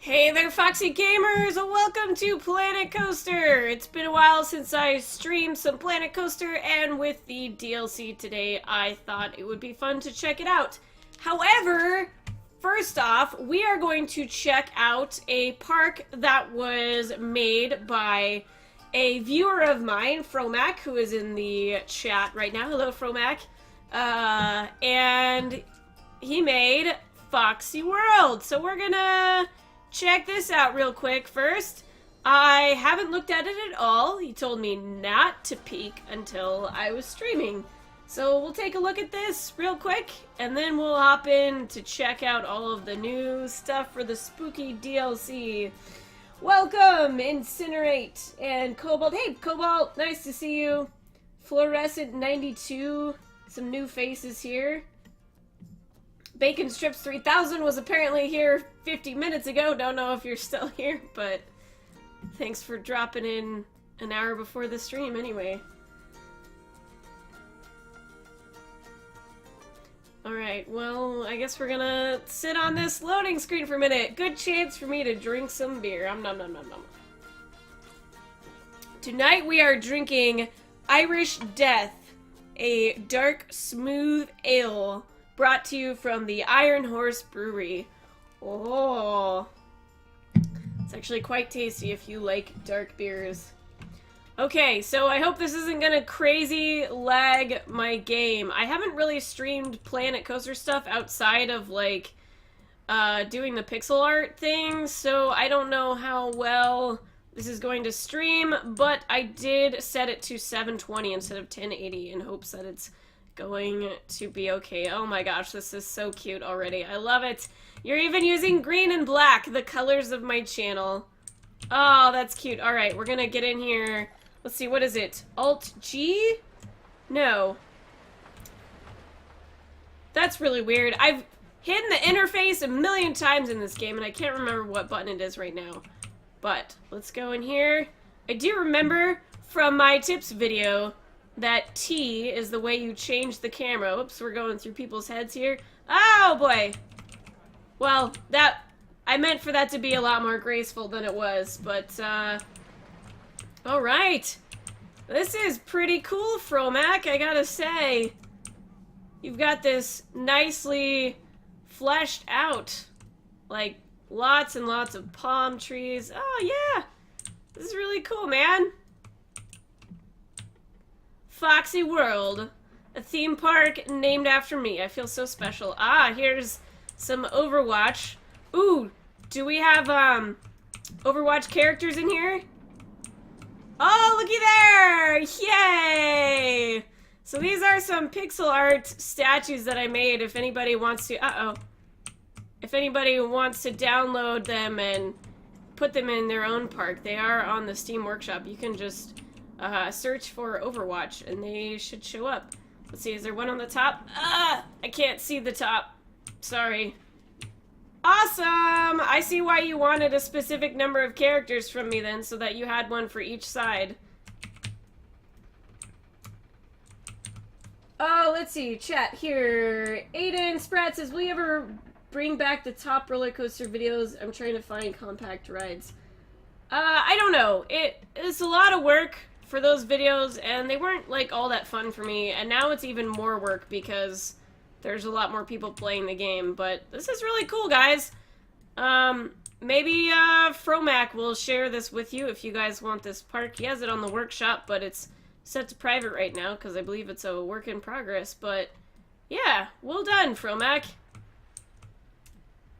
Hey there, Foxy Gamers! Welcome to Planet Coaster! It's been a while since I streamed some Planet Coaster, and with the DLC today, I thought it would be fun to check it out. However, first off, we are going to check out a park that was made by a viewer of mine, Fromac, who is in the chat right now. Hello, Fromac. And he made Foxy World. So we're gonna check this out real quick first. I haven't looked at it at all. He told me not to peek until I was streaming. So we'll take a look at this real quick, and then we'll hop in to check out all of the new stuff for the spooky DLC. Welcome, Incinerate and Cobalt. Hey, Cobalt, nice to see you. Fluorescent 92, some new faces here. Bacon Strips 3000 was apparently here 50 minutes ago. Don't know if you're still here, but thanks for dropping in an hour before the stream anyway. Alright, well, I guess we're gonna sit on this loading screen for a minute. Good chance for me to drink some beer. Nom nom nom nom. Tonight we are drinking Irish Death, a dark, smooth ale brought to you from the Iron Horse Brewery. Oh, it's actually quite tasty if you like dark beers. Okay, so I hope this isn't gonna crazy lag my game. I haven't really streamed Planet Coaster stuff outside of, like, doing the pixel art thing, so I don't know how well this is going to stream, but I did set it to 720 instead of 1080 in hopes that it's going to be okay. Oh my gosh, this is so cute already. I love it. You're even using green and black, the colors of my channel. Oh, that's cute. Alright, we're gonna get in here. Let's see, what is it? Alt-G? No. That's really weird. I've hidden the interface a million times in this game, and I can't remember what button it is right now. But, let's go in here. I do remember from my tips video that T is the way you change the camera. Oops, we're going through people's heads here. Oh, boy. Well, I meant for that to be a lot more graceful than it was, but, alright. This is pretty cool, Fromac, I gotta say. You've got this nicely fleshed out, like, lots and lots of palm trees. Oh, yeah. This is really cool, man. Foxy World, a theme park named after me. I feel so special. Ah, here's some Overwatch. Ooh, do we have, Overwatch characters in here? Oh, looky there! Yay! So these are some pixel art statues that I made if anybody wants to, if anybody wants to download them and put them in their own park. They are on the Steam Workshop. You can just search for Overwatch, and they should show up. Let's see, is there one on the top? I can't see the top. Sorry. Awesome! I see why you wanted a specific number of characters from me then, so that you had one for each side. Oh, let's see, chat here. Aiden Spratt says, will you ever bring back the top roller coaster videos? I'm trying to find compact rides. I don't know. It's a lot of work for those videos, and they weren't, like, all that fun for me, and now it's even more work because there's a lot more people playing the game, but this is really cool, guys. Maybe, Fromac will share this with you if you guys want this park. He has it on the workshop, but it's set to private right now, because I believe it's a work in progress, but yeah, well done, Fromac.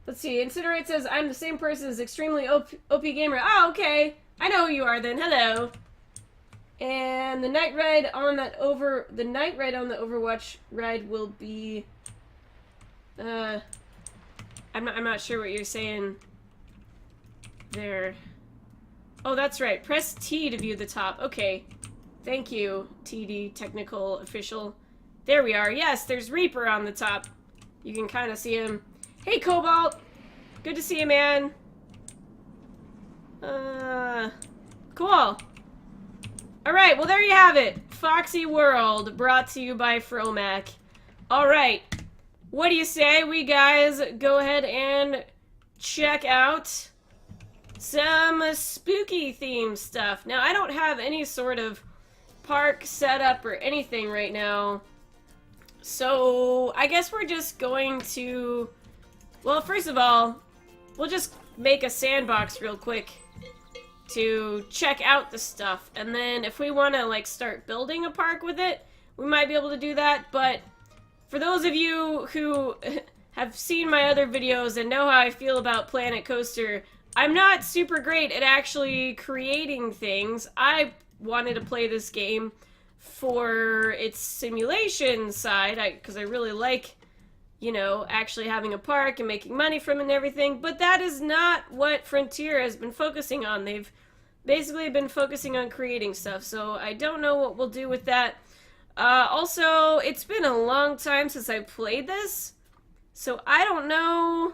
Let's see, Incinerate says, I'm the same person as Extremely OP Gamer. Oh, okay. I know who you are then. Hello. And the night ride on the Overwatch ride will be, I'm not sure what you're saying there. Oh, that's right. Press T to view the top. Okay. Thank you, TD Technical Official. There we are. Yes, there's Reaper on the top. You can kind of see him. Hey, Cobalt! Good to see you, man. Cool. Alright, well there you have it. Foxy World, brought to you by Fromac. Alright, what do you say we guys go ahead and check out some spooky theme stuff. Now, I don't have any sort of park set up or anything right now. So, I guess we're just going to... Well, first of all, we'll just make a sandbox real quick to check out the stuff. And then if we want to, like, start building a park with it, we might be able to do that. But for those of you who have seen my other videos and know how I feel about Planet Coaster, I'm not super great at actually creating things. I wanted to play this game for its simulation side, because I really like, you know, actually having a park and making money from it and everything, but that is not what Frontier has been focusing on. They've basically been focusing on creating stuff, so I don't know what we'll do with that. Also, it's been a long time since I played this, so I don't know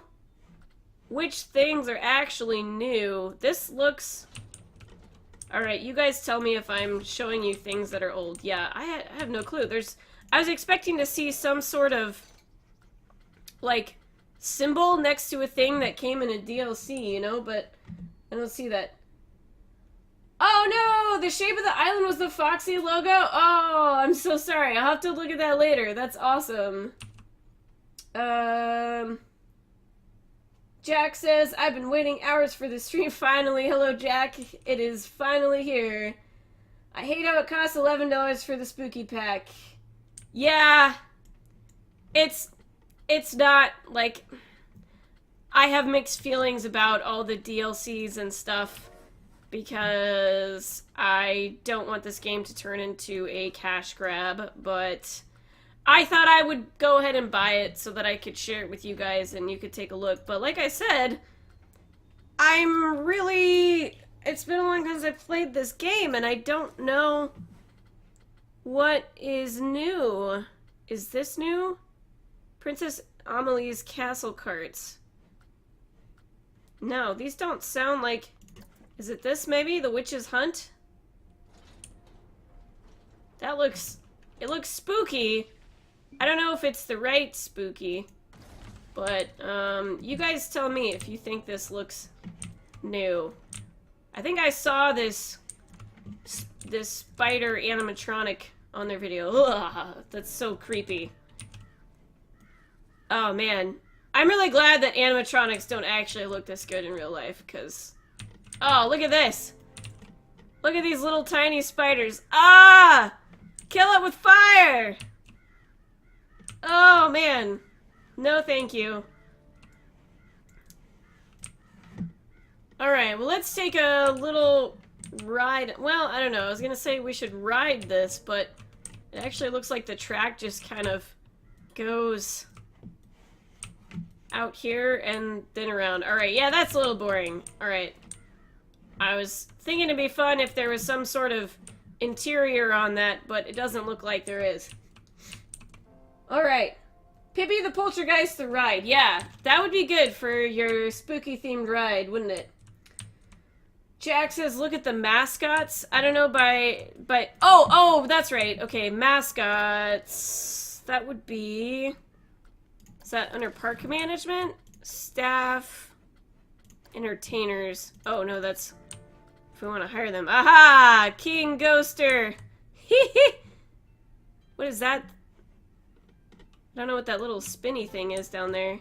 which things are actually new. This looks... Alright, you guys tell me if I'm showing you things that are old. Yeah, I have no clue. I was expecting to see some sort of, like, symbol next to a thing that came in a DLC, you know, but I don't see that. Oh no! The shape of the island was the Foxy logo? Oh, I'm so sorry. I'll have to look at that later. That's awesome. Jack says, I've been waiting hours for the stream finally. Hello, Jack. It is finally here. I hate how it costs $11 for the spooky pack. Yeah. It's not, like... I have mixed feelings about all the DLCs and stuff because I don't want this game to turn into a cash grab, but... I thought I would go ahead and buy it so that I could share it with you guys and you could take a look. But like I said, I'm really... It's been a long time since I played this game and I don't know what is new. Is this new? Princess Amelie's Castle Carts. No, these don't sound like... Is it this maybe? The Witch's Hunt? That looks... It looks spooky. I don't know if it's the right spooky, but you guys tell me if you think this looks new. I think I saw this spider animatronic on their video. Ugh, that's so creepy. Oh man, I'm really glad that animatronics don't actually look this good in real life, because... Oh, look at this! Look at these little tiny spiders. Ah! Kill it with fire! Oh, man. No, thank you. Alright, well, let's take a little ride. Well, I don't know. I was gonna say we should ride this, but it actually looks like the track just kind of goes out here and then around. Alright, yeah, that's a little boring. Alright. I was thinking it'd be fun if there was some sort of interior on that, but it doesn't look like there is. Alright. Pippi the Poltergeist the ride. Yeah, that would be good for your spooky-themed ride, wouldn't it? Jack says, look at the mascots. I don't know by... Oh, that's right. Okay, mascots. That would be... Is that under park management? Staff. Entertainers. Oh, no, that's... If we want to hire them. Aha! King Ghoster! What is that? I don't know what that little spinny thing is down there.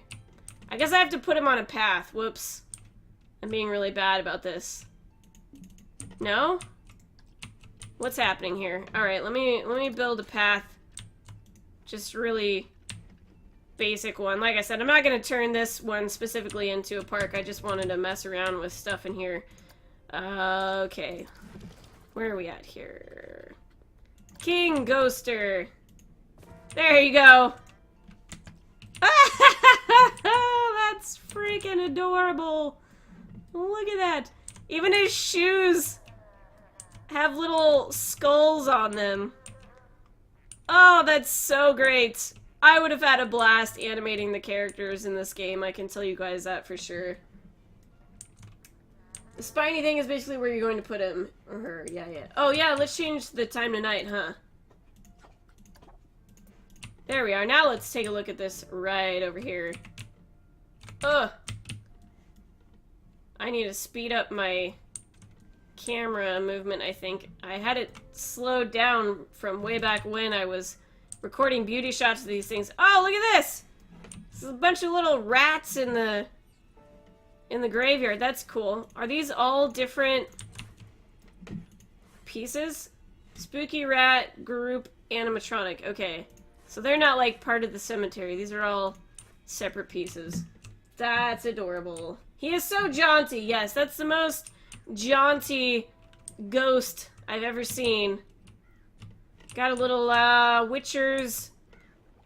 I guess I have to put him on a path. Whoops. I'm being really bad about this. No? What's happening here? Alright, let me build a path. Just really basic one. Like I said, I'm not going to turn this one specifically into a park. I just wanted to mess around with stuff in here. Okay. Where are we at here? King Ghoster. There you go. That's freaking adorable. Look at that. Even his shoes have little skulls on them. Oh, that's so great. I would have had a blast animating the characters in this game. I can tell you guys that for sure. The spiny thing is basically where you're going to put him. Or her. Yeah, yeah. Oh, yeah, let's change the time to night, huh? There we are. Now let's take a look at this right over here. Ugh. I need to speed up my camera movement, I think. I had it slowed down from way back when I was recording beauty shots of these things. Oh, look at this! This is a bunch of little rats in the graveyard. That's cool. Are these all different pieces? Spooky rat group animatronic. Okay. So they're not like part of the cemetery. These are all separate pieces. That's adorable. He is so jaunty. Yes, that's the most jaunty ghost I've ever seen. Got a little Witcher's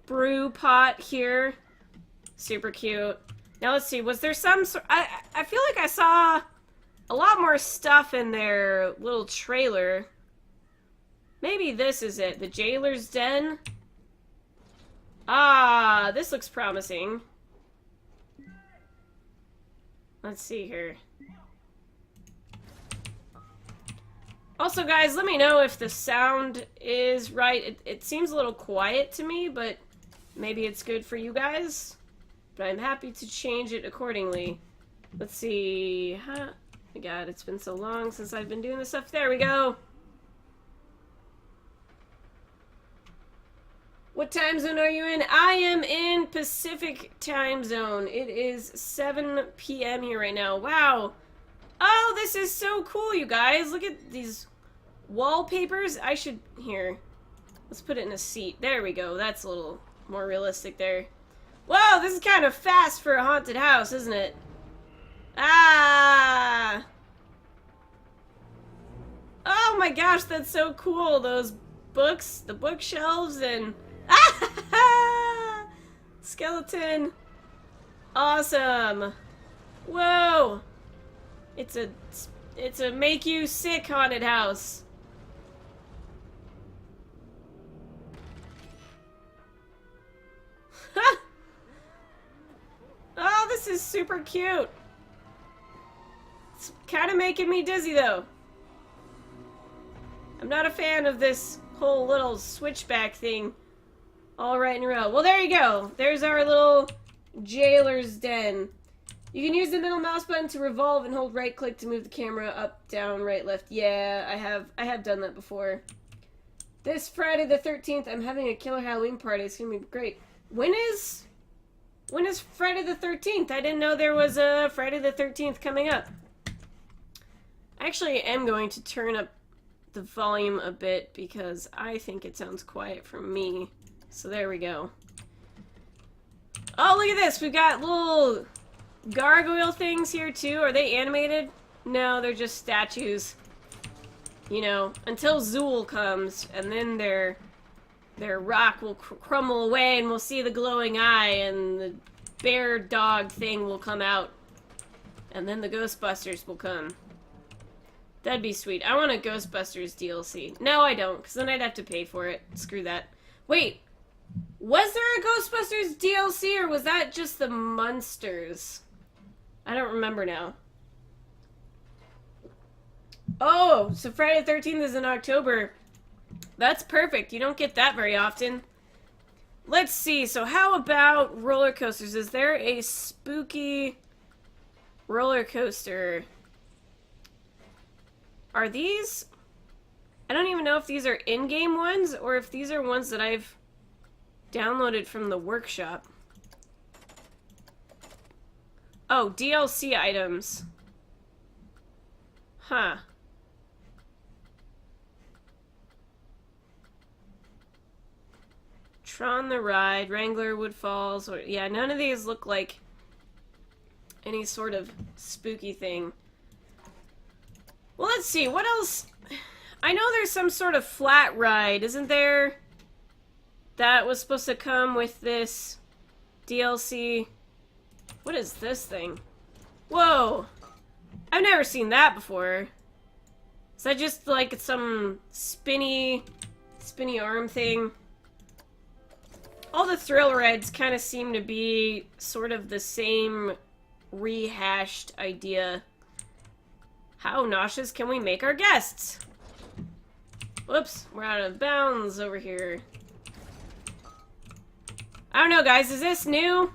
brew pot here. Super cute. Now let's see, was there some sort... I feel like I saw a lot more stuff in their little trailer. Maybe this is it. The Jailer's Den? Ah, this looks promising. Let's see here. Also, guys, let me know if the sound is right. It seems a little quiet to me, but maybe it's good for you guys. But I'm happy to change it accordingly. Let's see. Huh? My God, it's been so long since I've been doing this stuff. There we go. What time zone are you in? I am in Pacific time zone. It is 7 p.m. here right now. Wow. Oh, this is so cool, you guys. Look at these wallpapers. I should... Here. Let's put it in a seat. There we go. That's a little more realistic there. Whoa, this is kind of fast for a haunted house, isn't it? Ah! Oh my gosh, that's so cool. Those books, the bookshelves, and... Ah! Skeleton. Awesome. Whoa. It's a make you sick haunted house. Oh, this is super cute. It's kind of making me dizzy though. I'm not a fan of this whole little switchback thing. All right in a row. Well, there you go. There's our little Jailer's Den. You can use the middle mouse button to revolve and hold right click to move the camera up, down, right, left. Yeah, I have done that before. This Friday the 13th, I'm having a killer Halloween party. It's gonna be great. When is Friday the 13th? I didn't know there was a Friday the 13th coming up. I actually am going to turn up the volume a bit because I think it sounds quiet for me. So there we go. Oh, look at this. We've got little gargoyle things here too. Are they animated? No, they're just statues. You know, until Zool comes, and then their rock will crumble away, and we'll see the glowing eye, and the bear dog thing will come out, and then the Ghostbusters will come. That'd be sweet. I want a Ghostbusters DLC. No, I don't, because then I'd have to pay for it. Screw that. Wait. Was there a Ghostbusters DLC, or was that just the Munsters? I don't remember now. Oh, so Friday the 13th is in October. That's perfect. You don't get that very often. Let's see. So how about roller coasters? Is there a spooky roller coaster? Are these... I don't even know if these are in-game ones or if these are ones that I've downloaded from the workshop. Oh, DLC items. Huh. Tron the Ride, Wrangler Wood Falls, or yeah, none of these look like any sort of spooky thing. Well, let's see, what else? I know there's some sort of flat ride, isn't there? That was supposed to come with this DLC. What is this thing? Whoa! I've never seen that before. Is that just like some spinny arm thing? All the thrill rides kind of seem to be sort of the same rehashed idea. How nauseous can we make our guests? Whoops, we're out of bounds over here. I don't know, guys. Is this new?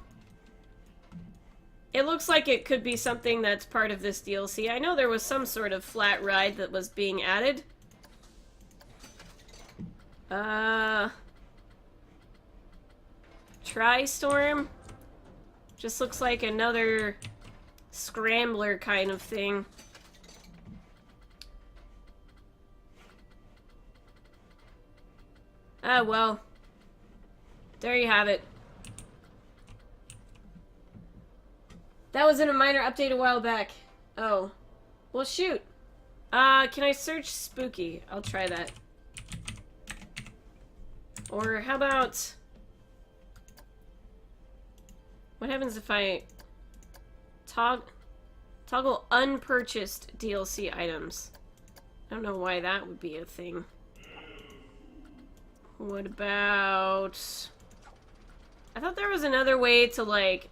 It looks like it could be something that's part of this DLC. I know there was some sort of flat ride that was being added. Tri-Storm? Just looks like another scrambler kind of thing. Ah, well. There you have it. That was in a minor update a while back. Oh. Well, shoot. Can I search spooky? I'll try that. Or how about... What happens if I toggle unpurchased DLC items? I don't know why that would be a thing. What about... I thought there was another way to, like...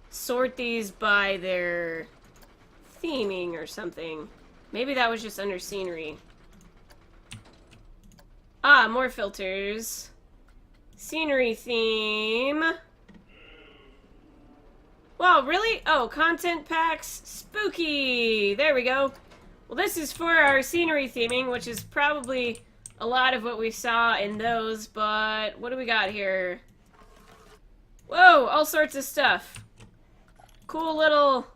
sort these by their theming or something. Maybe that was just under scenery. Ah, more filters. Scenery theme. Wow, really? Oh, content packs. Spooky! There we go. Well, this is for our scenery theming, which is probably a lot of what we saw in those, but what do we got here? Whoa, all sorts of stuff. Cool little...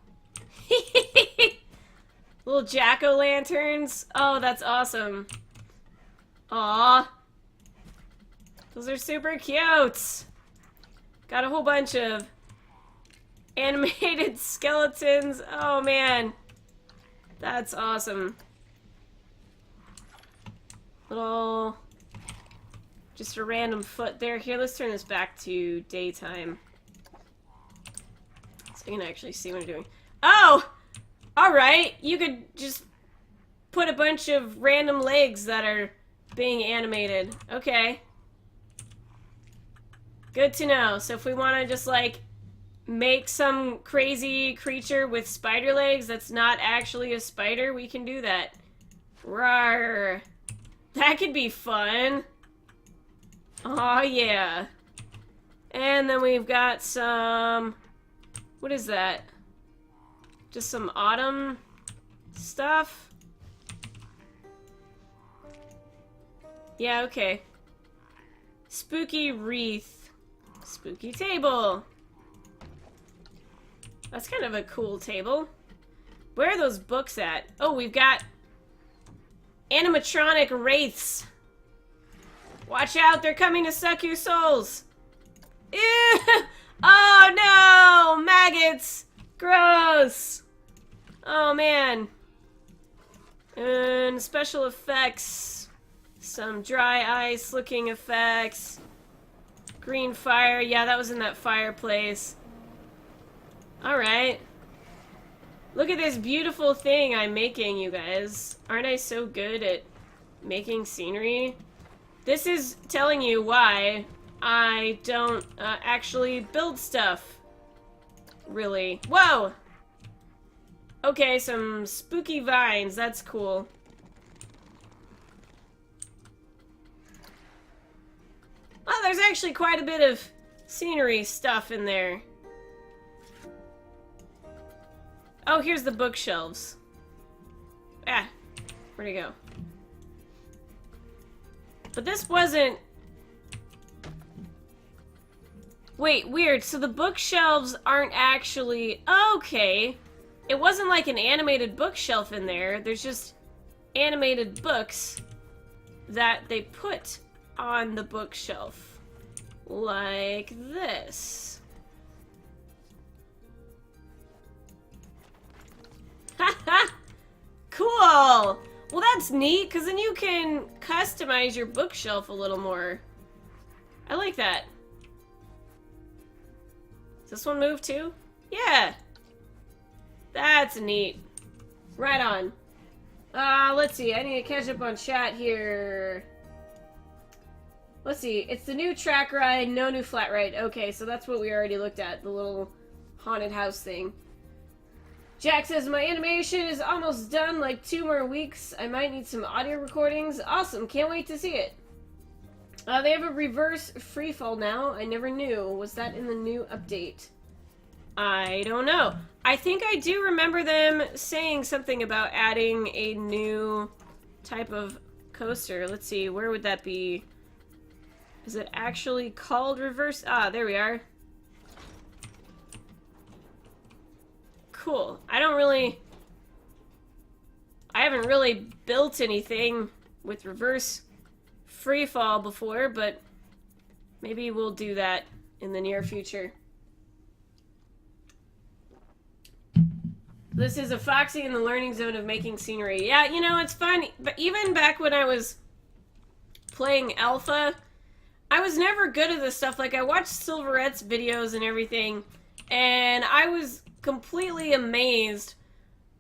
little jack-o'-lanterns. Oh, that's awesome. Aww. Those are super cute. Got a whole bunch of animated skeletons. Oh, man. That's awesome. Little... Just a random foot there. Here, let's turn this back to daytime. So you can actually see what I'm doing. Oh! Alright, you could just put a bunch of random legs that are being animated. Okay. Good to know. So if we want to just, like, make some crazy creature with spider legs that's not actually a spider, we can do that. Rawr. That could be fun. Oh yeah. And then we've got some... What is that? Just some autumn stuff? Yeah, okay. Spooky wreath. Spooky table. That's kind of a cool table. Where are those books at? Oh, we've got animatronic wraiths. Watch out, they're coming to suck your souls. Ew! Oh no! Maggots! Gross! Oh man. And special effects. Some dry ice looking effects. Green fire. Yeah, that was in that fireplace. Alright. Look at this beautiful thing I'm making, you guys. Aren't I so good at making scenery? This is telling you why I don't actually build stuff. Really. Whoa! Okay, some spooky vines. That's cool. Oh, there's actually quite a bit of scenery stuff in there. Oh, here's the bookshelves. Ah, where'd it go? But this wasn't... Wait, weird. So the bookshelves aren't actually... Okay. It wasn't like an animated bookshelf in there. There's just animated books that they put on the bookshelf. Like this. Haha! Cool! Well, that's neat, because then you can customize your bookshelf a little more. I like that. Does this one move too? Yeah! That's neat. Right on. Let's see. I need to catch up on chat here. Let's see. It's the new track ride, no new flat ride. Okay, so that's what we already looked at. The little haunted house thing. Jack says, my animation is almost done, like 2 more weeks. I might need some audio recordings. Awesome, can't wait to see it. They have a reverse freefall now. I never knew. Was that in the new update? I don't know. I think I do remember them saying something about adding a new type of coaster. Let's see, where would that be? Is it actually called reverse? Ah, there we are. Cool. I haven't really built anything with reverse freefall before, but maybe we'll do that in the near future. This is a Foxy in the learning zone of making scenery. Yeah, you know, it's fun. But even back when I was playing alpha, I was never good at this stuff. Like, I watched Silverette's videos and everything, and I was completely amazed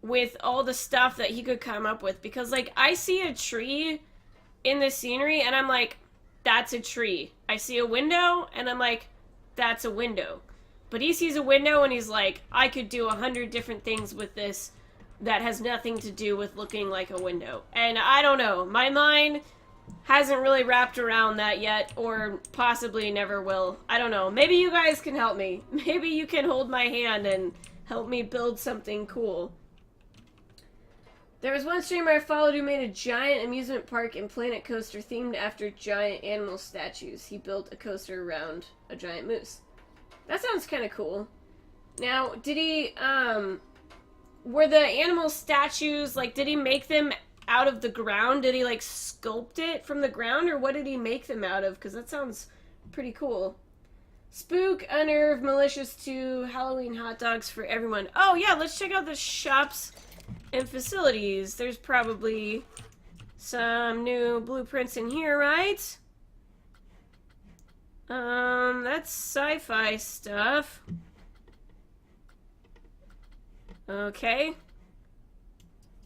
with all the stuff that he could come up with. Because, like, I see a tree in the scenery, and I'm like, that's a tree. I see a window, and I'm like, that's a window. But he sees a window, and he's like, I could do 100 different things with this that has nothing to do with looking like a window. And I don't know. My mind hasn't really wrapped around that yet, or possibly never will. I don't know. Maybe you guys can help me. Maybe you can hold my hand and help me build something cool. There was one streamer I followed who made a giant amusement park and planet coaster themed after giant animal statues. He built a coaster around a giant moose. That sounds kind of cool. Now, did he, were the animal statues, like, did he make them out of the ground? Did he, like, sculpt it from the ground, or what did he make them out of? Because that sounds pretty cool. Spook, unnerve, malicious to Halloween hot dogs for everyone. Oh, yeah, let's check out the shops and facilities. There's probably some new blueprints in here, right? That's sci-fi stuff. Okay.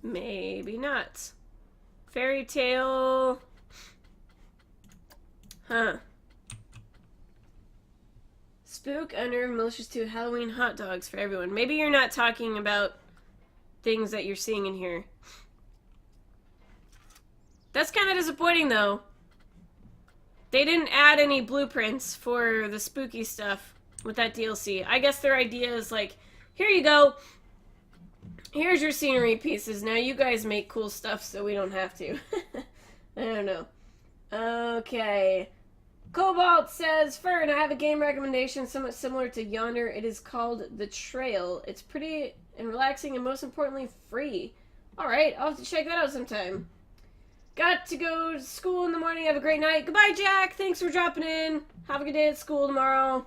Maybe not. Fairy tale. Huh. Spook, unnerve, malicious to Halloween hot dogs for everyone. Maybe you're not talking about things that you're seeing in here. That's kind of disappointing, though. They didn't add any blueprints for the spooky stuff with that DLC. I guess their idea is like, here you go. Here's your scenery pieces. Now you guys make cool stuff so we don't have to. I don't know. Okay. Cobalt says, Fern, I have a game recommendation somewhat similar to Yonder. It is called The Trail. It's pretty and relaxing and most importantly free. Alright, I'll have to check that out sometime. Got to go to school in the morning. Have a great night. Goodbye, Jack. Thanks for dropping in. Have a good day at school tomorrow.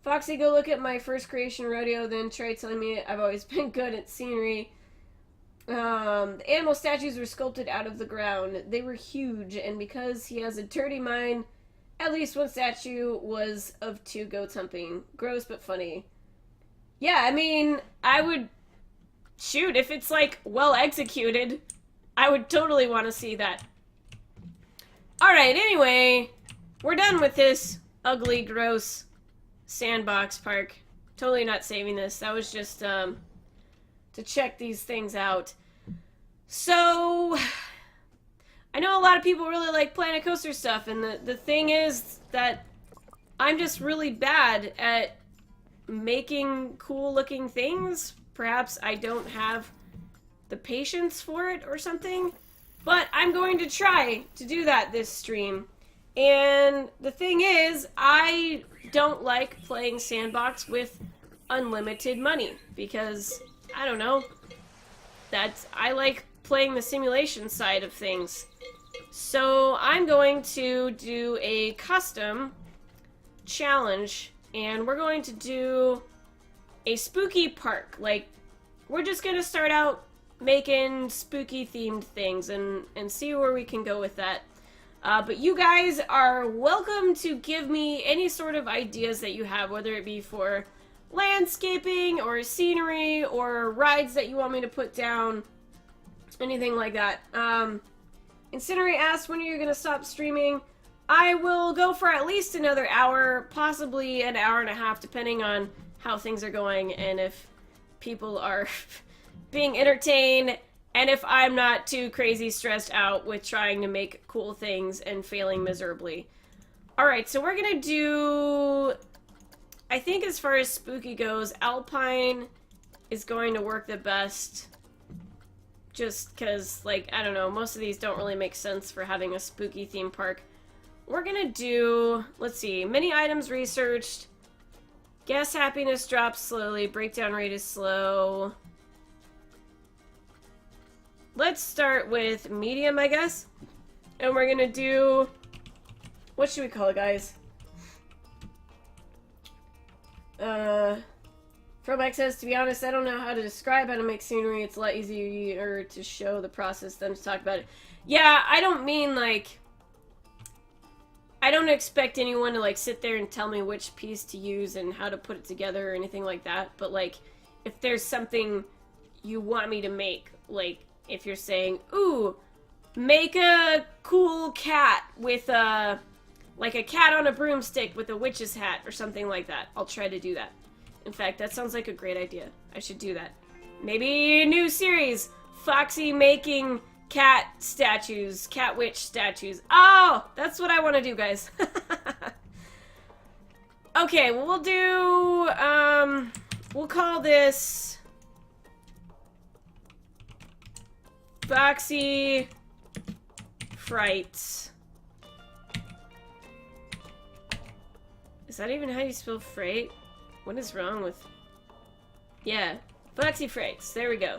Foxy, go look at my first creation rodeo, then try telling me I've always been good at scenery. The animal statues were sculpted out of the ground. They were huge, and because he has a dirty mind, at least one statue was of two goats humping. Gross but funny. Yeah, I mean, I would... Shoot, if it's, like, well executed, I would totally want to see that. Alright, anyway, we're done with this ugly, gross sandbox park. Totally not saving this. That was just, to check these things out. So, I know a lot of people really like Planet Coaster stuff, and the thing is that I'm just really bad at making cool-looking things. Perhaps I don't have the patience for it or something, but I'm going to try to do that this stream. And the thing is, I don't like playing sandbox with unlimited money because, I don't know, I like playing the simulation side of things. So I'm going to do a custom challenge, and we're going to do a spooky park. Like, we're just going to start out making spooky themed things and see where we can go with that. But you guys are welcome to give me any sort of ideas that you have, whether it be for landscaping or scenery or rides that you want me to put down, anything like that. Incinerate asked, when are you going to stop streaming? I will go for at least another hour, possibly an hour and a half, depending on how things are going and if people are being entertained, and if I'm not too crazy stressed out with trying to make cool things and failing miserably. Alright, so we're gonna do... I think as far as spooky goes, Alpine is going to work the best. Just because, like, I don't know, most of these don't really make sense for having a spooky theme park. We're gonna do... Let's see. Many items researched. Guess happiness drops slowly. Breakdown rate is slow. Let's start with medium, I guess. And we're gonna do... What should we call it, guys? From excess, to be honest, I don't know how to describe how to make scenery. It's a lot easier to show the process than to talk about it. Yeah, I don't mean, like... I don't expect anyone to, like, sit there and tell me which piece to use and how to put it together or anything like that. But, like, if there's something you want me to make, like, if you're saying, ooh, make a cool cat with a... like a cat on a broomstick with a witch's hat or something like that. I'll try to do that. In fact, that sounds like a great idea. I should do that. Maybe a new series. Foxy making cat statues. Cat witch statues. Oh! That's what I want to do, guys. Okay, well, we'll do... we'll call this... Foxy Fright. Is that even how you spell freight? What is wrong with... Yeah, Foxy Frights. There we go.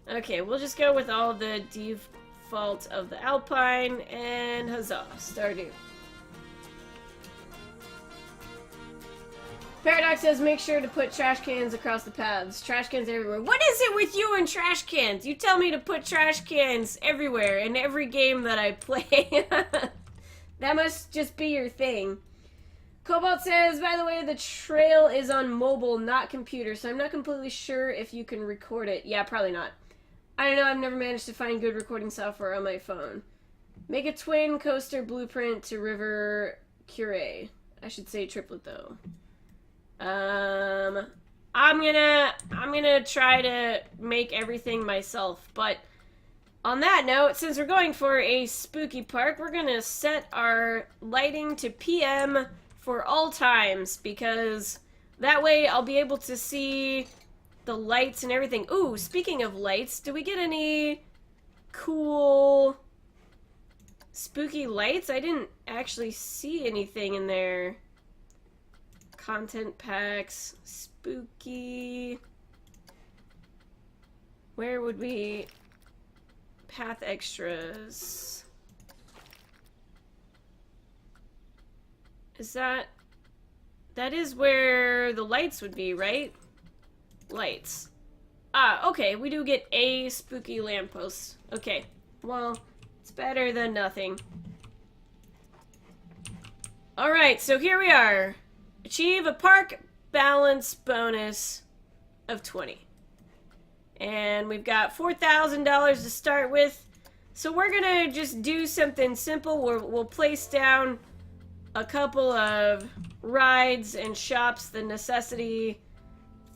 Okay, we'll just go with all the default of the Alpine, and huzzah, Stardew. Paradox says make sure to put trash cans across the paths. Trash cans everywhere. What is it with you and trash cans? You tell me to put trash cans everywhere in every game that I play. That must just be your thing. Cobalt says, by the way, the trail is on mobile, not computer, so I'm not completely sure if you can record it. Yeah, probably not. I don't know, I've never managed to find good recording software on my phone. Make a twin coaster blueprint to River Cure. I should say triplet, though. I'm gonna try to make everything myself, but... On that note, since we're going for a spooky park, we're gonna set our lighting to PM for all times, because that way I'll be able to see the lights and everything. Ooh, speaking of lights, do we get any cool spooky lights? I didn't actually see anything in there. Content packs, spooky... Where would we... Path extras. Is that... That is where the lights would be, right? Lights. Ah, okay, we do get a spooky lamppost. Okay, well, it's better than nothing. Alright, so here we are. Achieve a park balance bonus of 20. And we've got $4,000 to start with. So we're gonna just do something simple. We'll place down a couple of rides and shops, the necessity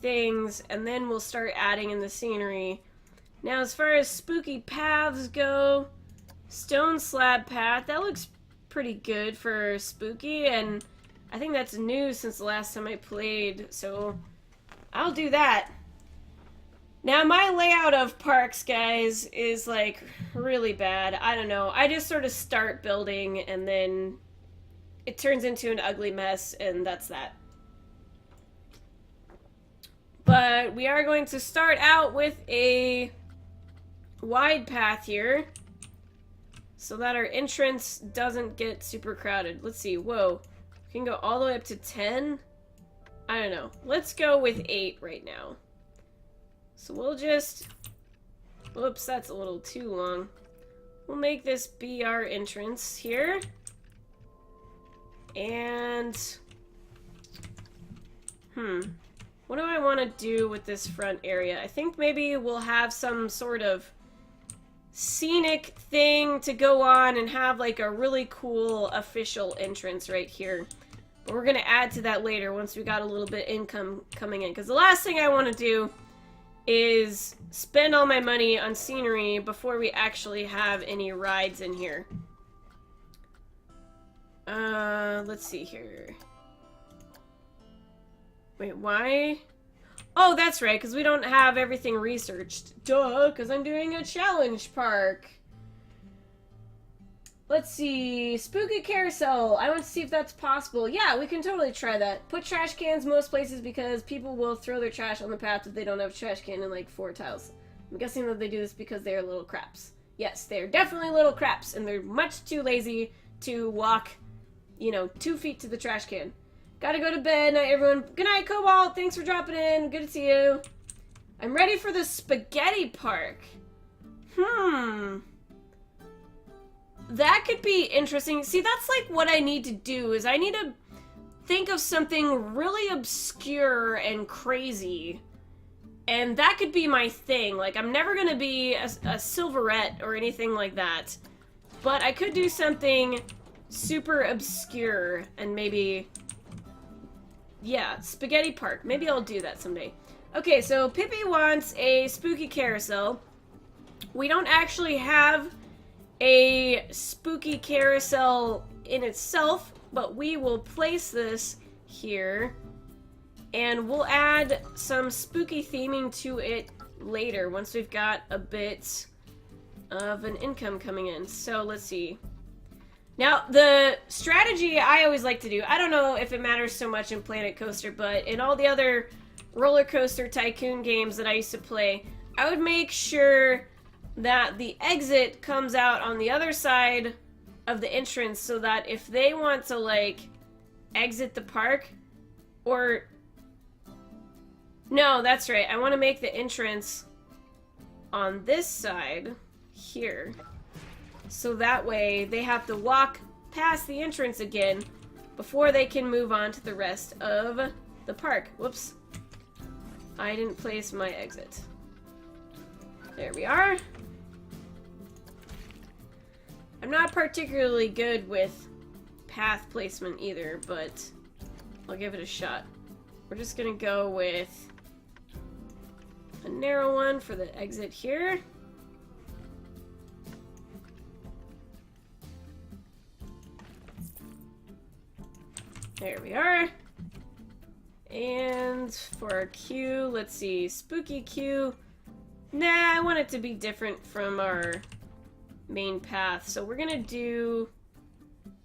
things, and then we'll start adding in the scenery. Now, as far as spooky paths go, stone slab path, that looks pretty good for spooky, and I think that's new since the last time I played, so I'll do that. Now, my layout of parks, guys, is, like, really bad. I don't know. I just sort of start building, and then it turns into an ugly mess, and that's that. But we are going to start out with a wide path here, so that our entrance doesn't get super crowded. Let's see. Whoa. We can go all the way up to 10? I don't know. Let's go with 8 right now. So we'll just... Whoops, that's a little too long. We'll make this be our entrance here. And... What do I want to do with this front area? I think maybe we'll have some sort of scenic thing to go on and have like a really cool official entrance right here. But we're going to add to that later once we got a little bit income coming in. Because the last thing I want to do is spend all my money on scenery before we actually have any rides in here. Let's see here. Wait, why? Oh, that's right, because we don't have everything researched. Duh, because I'm doing a challenge park. Let's see. Spooky Carousel. I want to see if that's possible. Yeah, we can totally try that. Put trash cans most places because people will throw their trash on the path if they don't have a trash can in like 4 tiles. I'm guessing that they do this because they are little craps. Yes, they're definitely little craps, and they're much too lazy to walk, you know, 2 feet to the trash can. Gotta go to bed. Night, everyone. Good night, Cobalt. Thanks for dropping in. Good to see you. I'm ready for the spaghetti park. That could be interesting. See, that's like what I need to do, is I need to think of something really obscure and crazy. And that could be my thing. Like, I'm never gonna be a silverette or anything like that. But I could do something super obscure and maybe... Yeah, Spaghetti Park. Maybe I'll do that someday. Okay, so Pippi wants a spooky carousel. We don't actually have a spooky carousel in itself, but we will place this here. And we'll add some spooky theming to it later, once we've got a bit of an income coming in. So, let's see. Now, the strategy I always like to do, I don't know if it matters so much in Planet Coaster, but in all the other roller coaster tycoon games that I used to play, I would make sure that the exit comes out on the other side of the entrance so that if they want to, like, exit the park, or... No, that's right. I want to make the entrance on this side here. So that way they have to walk past the entrance again before they can move on to the rest of the park. Whoops. I didn't place my exit. There we are. I'm not particularly good with path placement either, but I'll give it a shot. We're just gonna go with a narrow one for the exit here. There we are. And for our queue, let's see, spooky queue. Nah, I want it to be different from our main path. So we're gonna do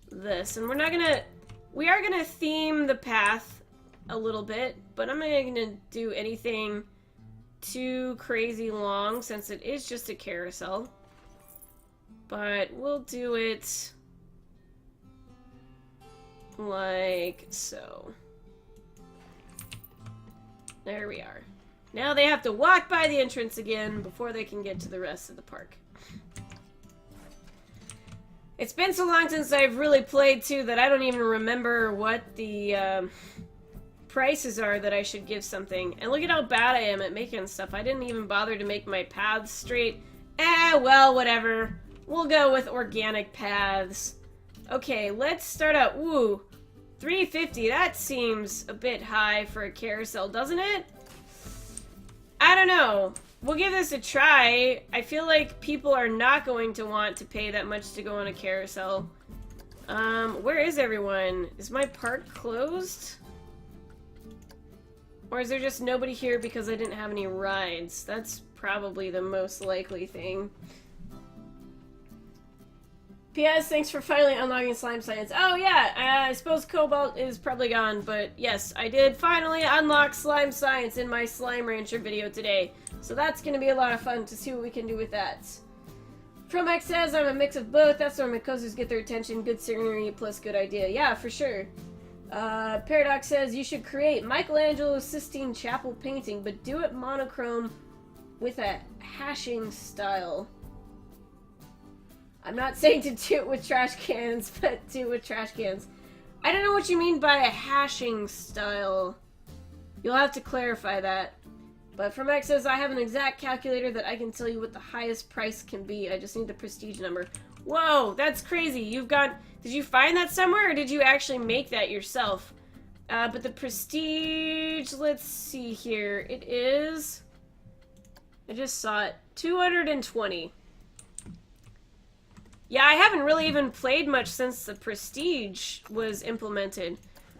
this, and we are gonna theme the path a little bit, but I'm not gonna do anything too crazy long since it is just a carousel. But we'll do it like so. There we are. Now they have to walk by the entrance again before they can get to the rest of the park. It's been so long since I've really played too that I don't even remember what the prices are that I should give something. And look at how bad I am at making stuff. I didn't even bother to make my paths straight. Well, whatever. We'll go with organic paths. Okay, let's start out. Ooh, $3.50. That seems a bit high for a carousel, doesn't it? I don't know. We'll give this a try. I feel like people are not going to want to pay that much to go on a carousel. Where is everyone? Is my park closed? Or is there just nobody here because I didn't have any rides? That's probably the most likely thing. P.S. Thanks for finally unlocking Slime Science. Oh yeah, I suppose Cobalt is probably gone, but yes, I did finally unlock Slime Science in my Slime Rancher video today. So that's going to be a lot of fun to see what we can do with that. From X says, I'm a mix of both. That's where my coasters get their attention. Good scenery plus good idea. Yeah, for sure. Paradox says, you should create Michelangelo's Sistine Chapel painting, but do it monochrome with a hashing style. I'm not saying to do it with trash cans, but do it with trash cans. I don't know what you mean by a hashing style. You'll have to clarify that. But from X says, I have an exact calculator that I can tell you what the highest price can be. I just need the prestige number. Whoa, that's crazy. You've got... Did you find that somewhere, or did you actually make that yourself? But the prestige... Let's see here. It is... I just saw it. 220. Yeah, I haven't really even played much since the Prestige was implemented.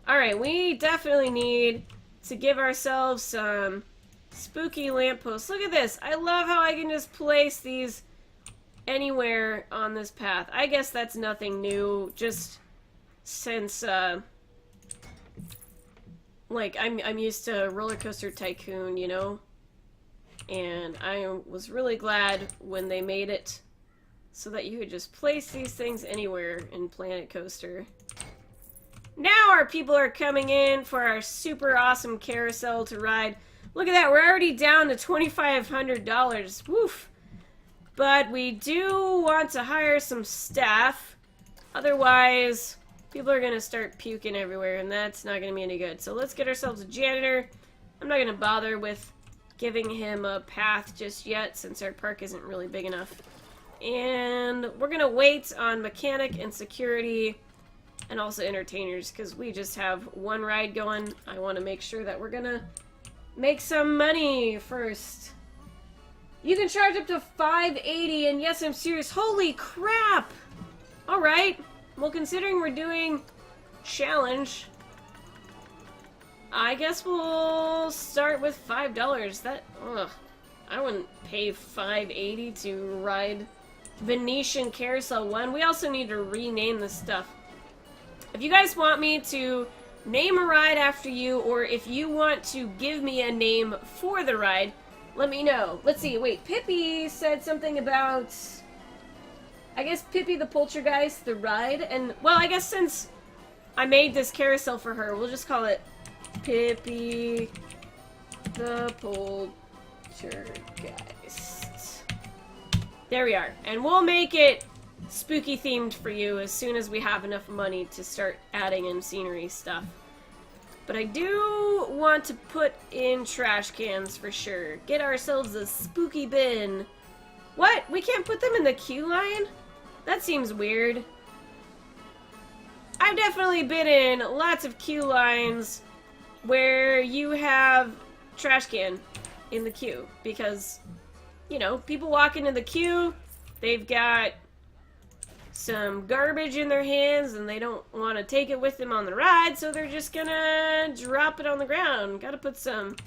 Alright, we definitely need to give ourselves some spooky lampposts. Look at this. I love how I can just place these anywhere on this path. I guess that's nothing new, just since, like, I'm used to Roller Coaster Tycoon, you know? And I was really glad when they made it so that you could just place these things anywhere in Planet Coaster. Now our people are coming in for our super awesome carousel to ride. Look at that, we're already down to $2,500. Woof! But we do want to hire some staff. Otherwise, people are going to start puking everywhere, and that's not going to be any good. So let's get ourselves a janitor. I'm not going to bother with giving him a path just yet, since our park isn't really big enough. And we're going to wait on mechanic and security and also entertainers, because we just have one ride going. I want to make sure that we're going to make some money first. You can charge up to $5.80, and yes, I'm serious. Holy crap! Alright. Well, considering we're doing challenge, I guess we'll start with $5. That, ugh. I wouldn't pay $5.80 to ride Venetian Carousel 1. We also need to rename this stuff. If you guys want me to name a ride after you, or if you want to give me a name for the ride, let me know. Let's see, wait, Pippi said something about, I guess, Pippi the Poltergeist, the ride, and, well, I guess since I made this carousel for her, we'll just call it Pippi the Poltergeist. There we are. And we'll make it spooky themed for you as soon as we have enough money to start adding in scenery stuff. But I do want to put in trash cans for sure. Get ourselves a spooky bin. What? We can't put them in the queue line? That seems weird. I've definitely been in lots of queue lines where you have trash can in the queue because, you know, people walk into the queue, they've got some garbage in their hands and they don't want to take it with them on the ride, so they're just gonna drop it on the ground. Gotta put some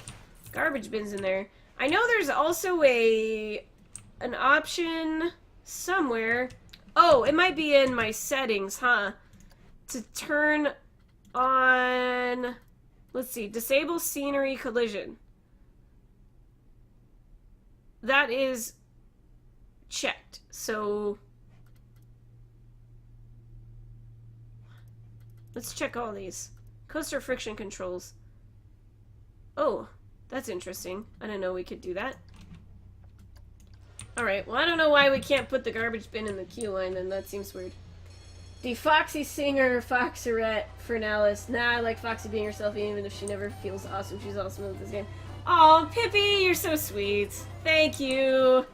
garbage bins in there. I know there's also an option somewhere. Oh, it might be in my settings, huh? To turn on, let's see, disable scenery collision. That is checked. So let's check all these. Coaster friction controls. Oh, that's interesting. I didn't know we could do that. Alright, well, I don't know why we can't put the garbage bin in the queue line, then. That seems weird. The Foxy Singer, Foxerette, Fernalis. Nah, I like Foxy being herself, even if she never feels awesome. She's awesome at this game. Aw, Pippi, you're so sweet. Thank you.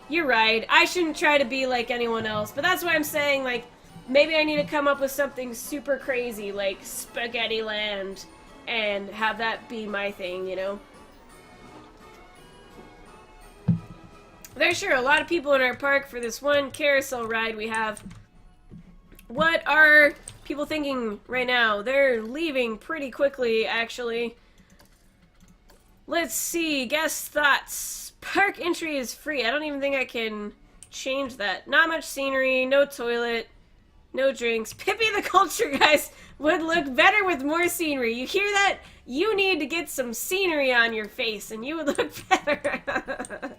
You're right. I shouldn't try to be like anyone else, but that's why I'm saying, like, maybe I need to come up with something super crazy, like Spaghetti Land, and have that be my thing, you know? There's sure a lot of people in our park for this one carousel ride we have. What are people thinking right now? They're leaving pretty quickly, actually. Let's see. Guest thoughts. Park entry is free. I don't even think I can change that. Not much scenery, no toilet, no drinks. Pippi the Culture Guys would look better with more scenery. You hear that? You need to get some scenery on your face and you would look better.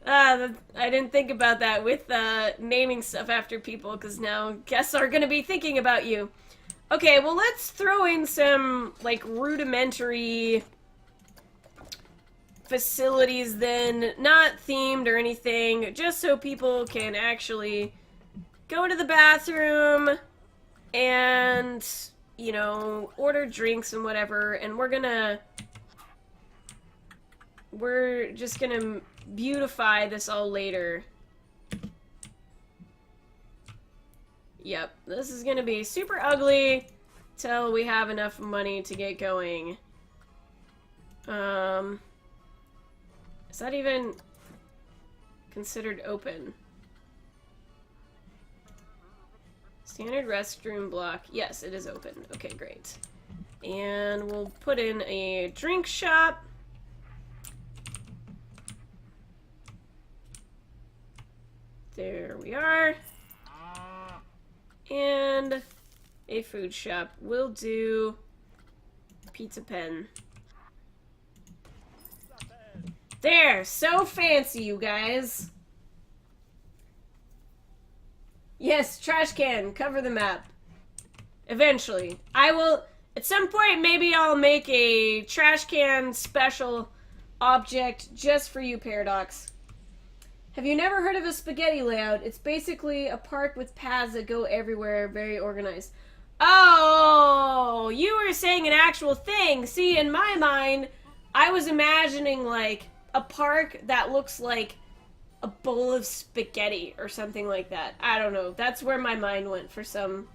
I didn't think about that with naming stuff after people, because now guests are going to be thinking about you. Okay, well, let's throw in some, like, rudimentary facilities then. Not themed or anything, just so people can actually go to the bathroom and, you know, order drinks and whatever, and we're just gonna beautify this all later. Yep, this is gonna be super ugly till we have enough money to get going. Is that even considered open? Standard restroom block. Yes, it is open. Okay, great. And we'll put in a drink shop. There we are. And a food shop. We'll do pizza pen. There! So fancy, you guys! Yes, trash can. Cover the map. Eventually. I will... At some point, maybe I'll make a trash can special object just for you, Paradox. Have you never heard of a spaghetti layout? It's basically a park with paths that go everywhere, very organized. Oh! You were saying an actual thing! See, in my mind, I was imagining, like, a park that looks like a bowl of spaghetti or something like that. I don't know. That's where my mind went for some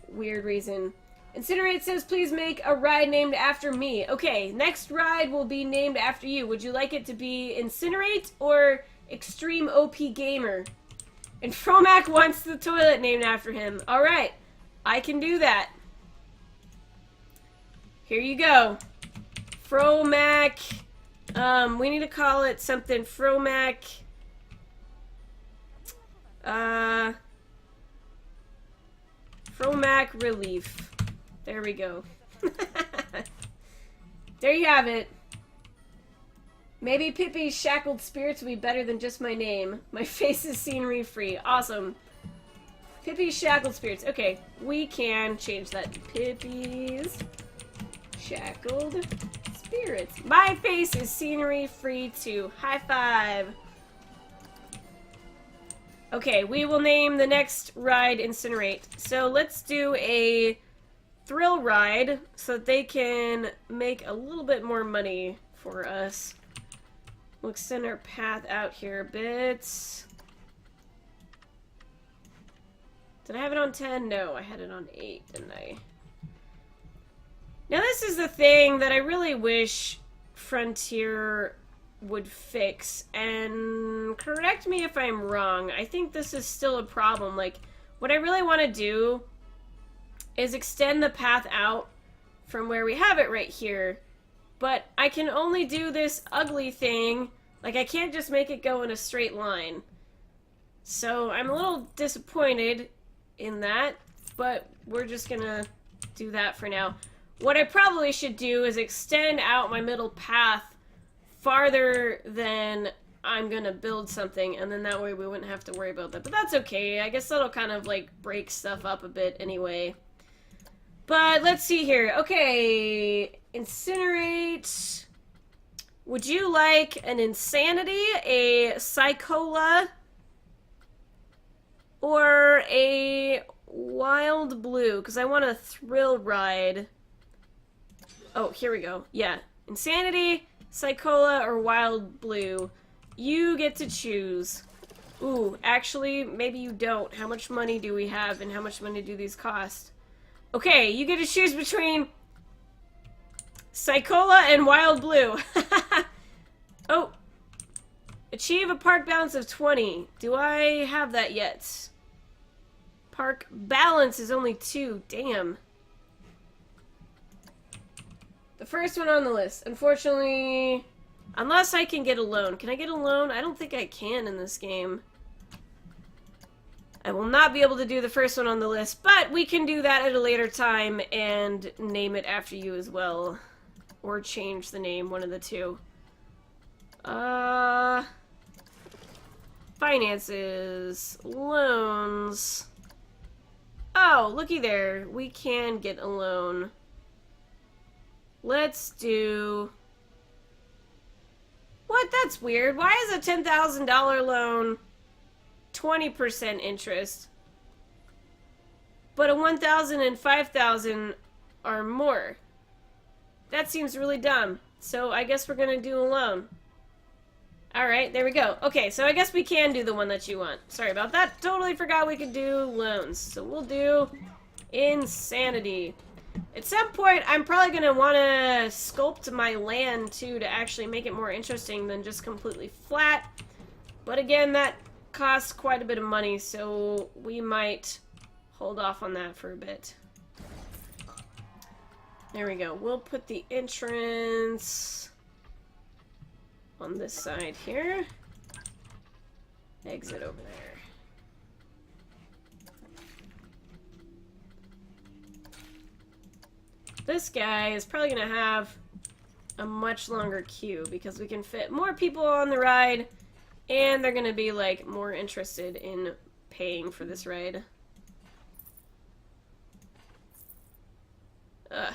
weird reason. Incinerate says, please make a ride named after me. Okay, next ride will be named after you. Would you like it to be Incinerate or Extreme OP Gamer? And Fromac wants the toilet named after him. Alright, I can do that. Here you go. Fromac... we need to call it something Fromac. Fromac Relief. There we go. There you have it. Maybe Pippi's Shackled Spirits will be better than just my name. My face is scenery free. Awesome. Pippi's Shackled Spirits. Okay, we can change that. Pippi's Shackled Spirits. My face is scenery free too. High five. Okay, we will name the next ride Incinerate. So let's do a thrill ride so that they can make a little bit more money for us. We'll extend our path out here a bit. Did I have it on 10? No, I had it on 8, didn't I? Now this is the thing that I really wish Frontier would fix, and correct me if I'm wrong. I think this is still a problem. Like, what I really want to do is extend the path out from where we have it right here, but I can only do this ugly thing. Like, I can't just make it go in a straight line. So I'm a little disappointed in that, but we're just gonna do that for now. What I probably should do is extend out my middle path farther than I'm gonna build something, and then that way we wouldn't have to worry about that. But that's okay. I guess that'll kind of, like, break stuff up a bit anyway. But let's see here. Okay, Incinerate. Would you like an Insanity, a Psychola, or a Wild Blue? Because I want a thrill ride. Oh, here we go. Yeah, Insanity, Psychola, or Wild Blue. You get to choose. Ooh, actually, maybe you don't. How much money do we have, and how much money do these cost? Okay, you get to choose between Psychola and Wild Blue. Oh. Achieve a park balance of 20. Do I have that yet? Park balance is only 2. Damn. The first one on the list. Unfortunately, unless I can get a loan. Can I get a loan? I don't think I can in this game. I will not be able to do the first one on the list, but we can do that at a later time and name it after you as well. Or change the name, one of the two. Finances. Loans. Oh, looky there. We can get a loan. Let's do... What? That's weird. Why is a $10,000 loan 20% interest, but a $1,000 and $5,000 are more? That seems really dumb. So I guess we're gonna do a loan. Alright, there we go. Okay, so I guess we can do the one that you want. Sorry about that. Totally forgot we could do loans. So we'll do Insanity. At some point, I'm probably going to want to sculpt my land, too, to actually make it more interesting than just completely flat. But again, that costs quite a bit of money, so we might hold off on that for a bit. There we go. We'll put the entrance on this side here. Exit over there. This guy is probably going to have a much longer queue because we can fit more people on the ride and they're going to be like more interested in paying for this ride. Ugh.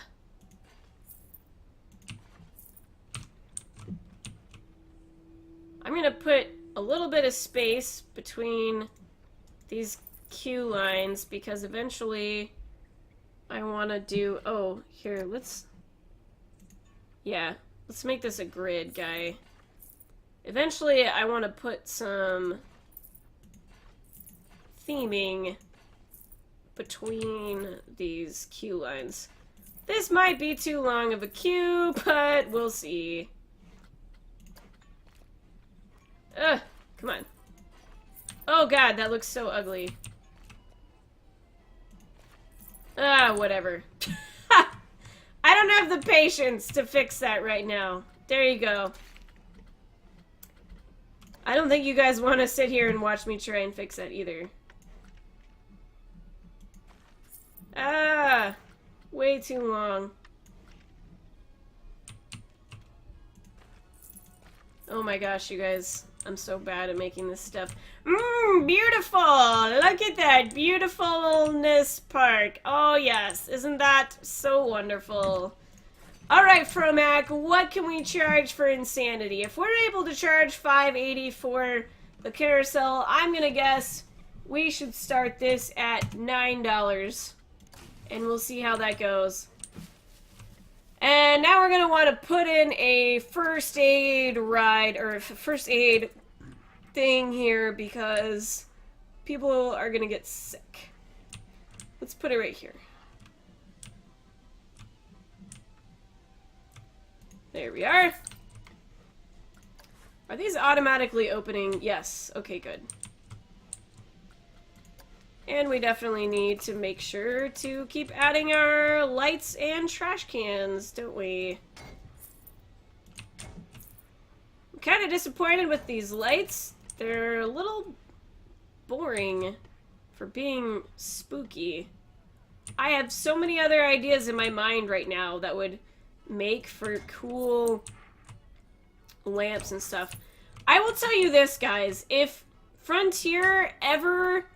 I'm going to put a little bit of space between these queue lines because eventually I want to do... Oh, here, let's... Yeah, let's make this a grid, guy. Eventually I want to put some theming between these queue lines. This might be too long of a queue, but we'll see. Ugh, come on. Oh god, that looks so ugly. Ah, whatever. I don't have the patience to fix that right now. There you go. I don't think you guys want to sit here and watch me try and fix that either. Ah, way too long. Oh my gosh, you guys. I'm so bad at making this stuff. Beautiful! Look at that beautifulness park. Oh yes, isn't that so wonderful? Alright, Fromac, what can we charge for insanity? If we're able to charge $5.80 for the carousel, I'm gonna guess we should start this at $9. And we'll see how that goes. And now we're going to want to put in a first aid ride, or first aid thing here, because people are going to get sick. Let's put it right here. There we are. Are these automatically opening? Yes. Okay, good. And we definitely need to make sure to keep adding our lights and trash cans, don't we? I'm kind of disappointed with these lights. They're a little boring for being spooky. I have so many other ideas in my mind right now that would make for cool lamps and stuff. I will tell you this, guys. If Frontier ever